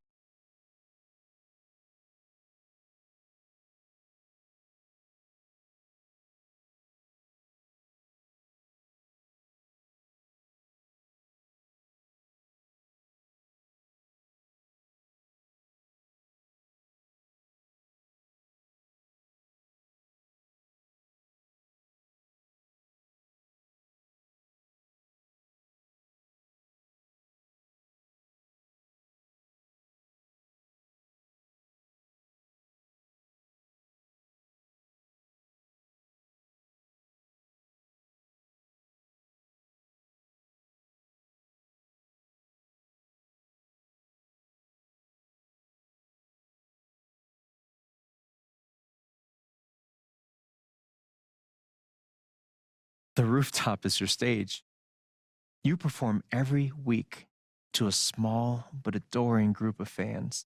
S5: The rooftop is your stage. You perform every week to a small but adoring group of fans.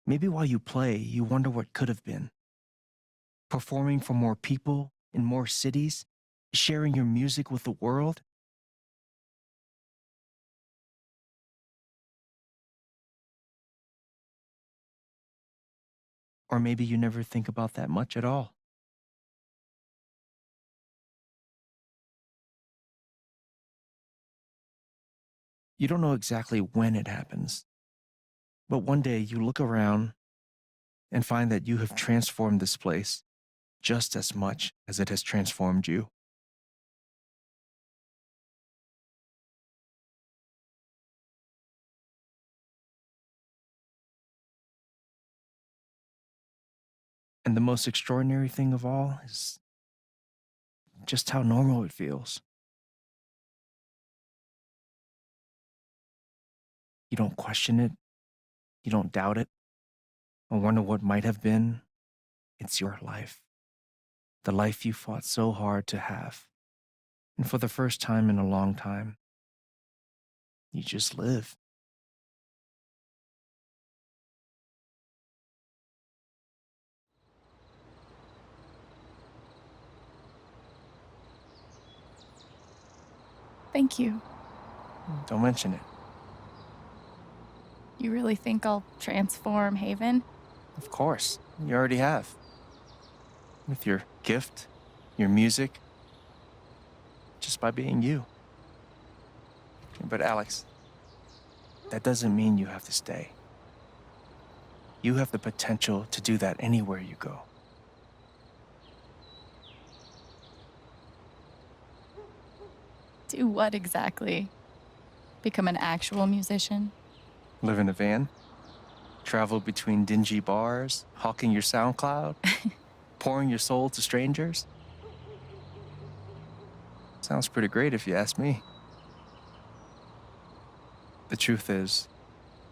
S5: Maybe while you play, you wonder what could have been. Performing for more people in more cities, sharing your music with the world. Or maybe you never think about that much at all. You don't know exactly when it happens, but one day you look around and find that you have transformed this place just as much as it has transformed you. And the most extraordinary thing of all is just how normal it feels. You don't question it, you don't doubt it, or wonder what might have been. It's your life. The life you fought so hard to have. And for the first time in a long time, you just live.
S2: Thank you.
S5: Don't mention it.
S2: You really think I'll transform Haven?
S5: Of course, you already have. With your gift, your music, just by being you. But Alex, that doesn't mean you have to stay. You have the potential to do that anywhere you go.
S2: Do what exactly? Become an actual musician?
S5: Live in a van, travel between dingy bars, hawking your SoundCloud, pouring your soul to strangers. Sounds pretty great if you ask me. The truth is,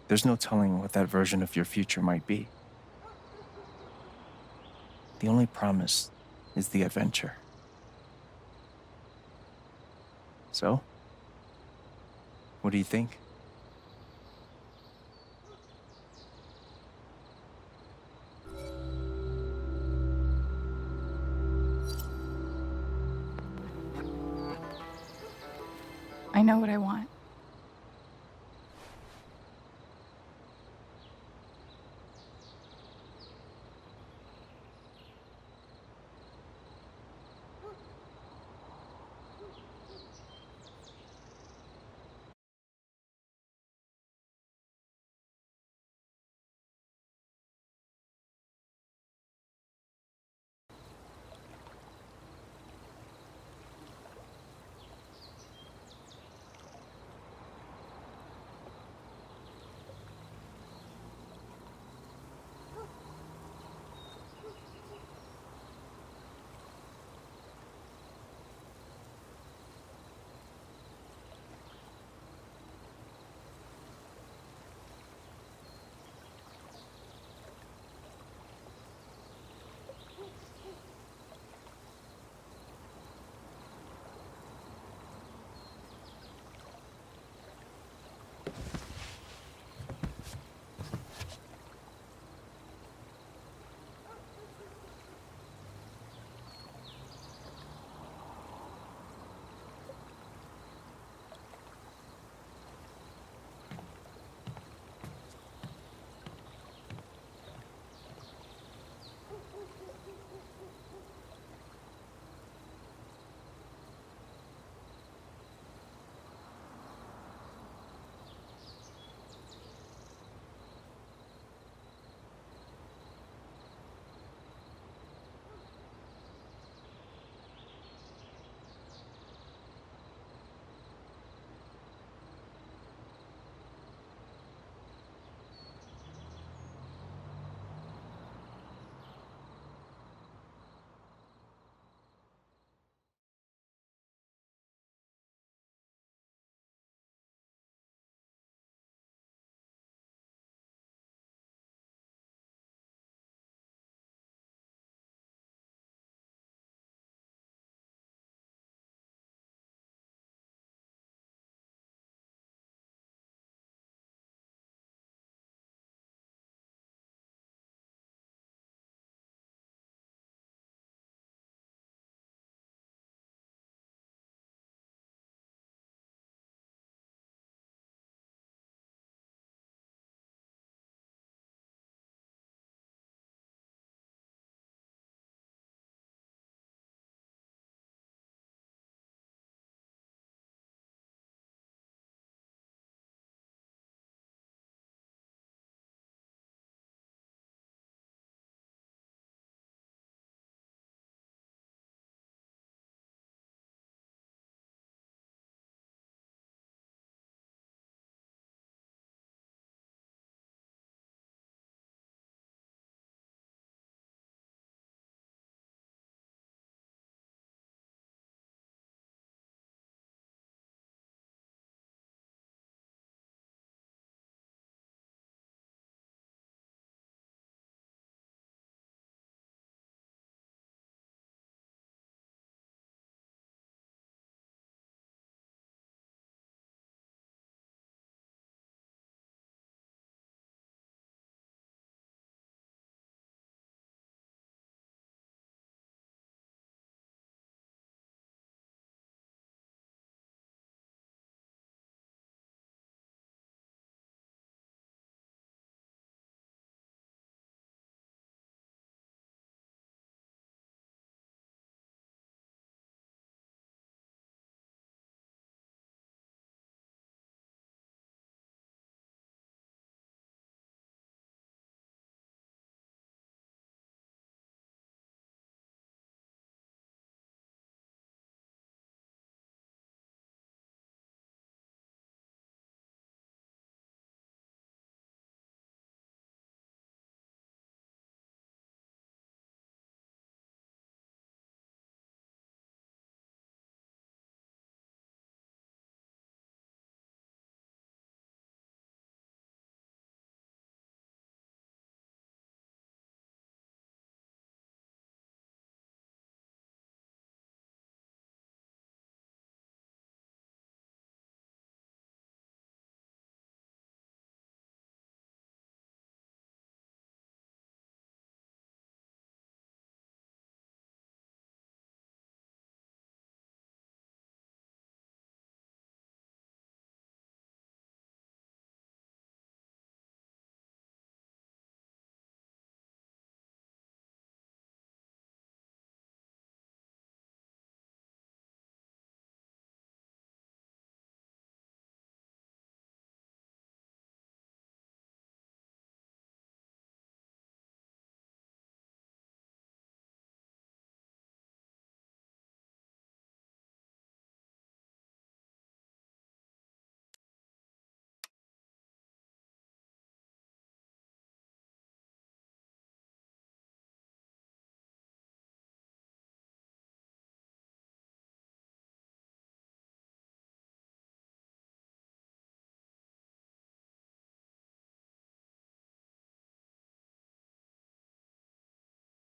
S5: there's no telling what that version of your future might be. The only promise is the adventure. So, what do you think?
S2: I know what I want.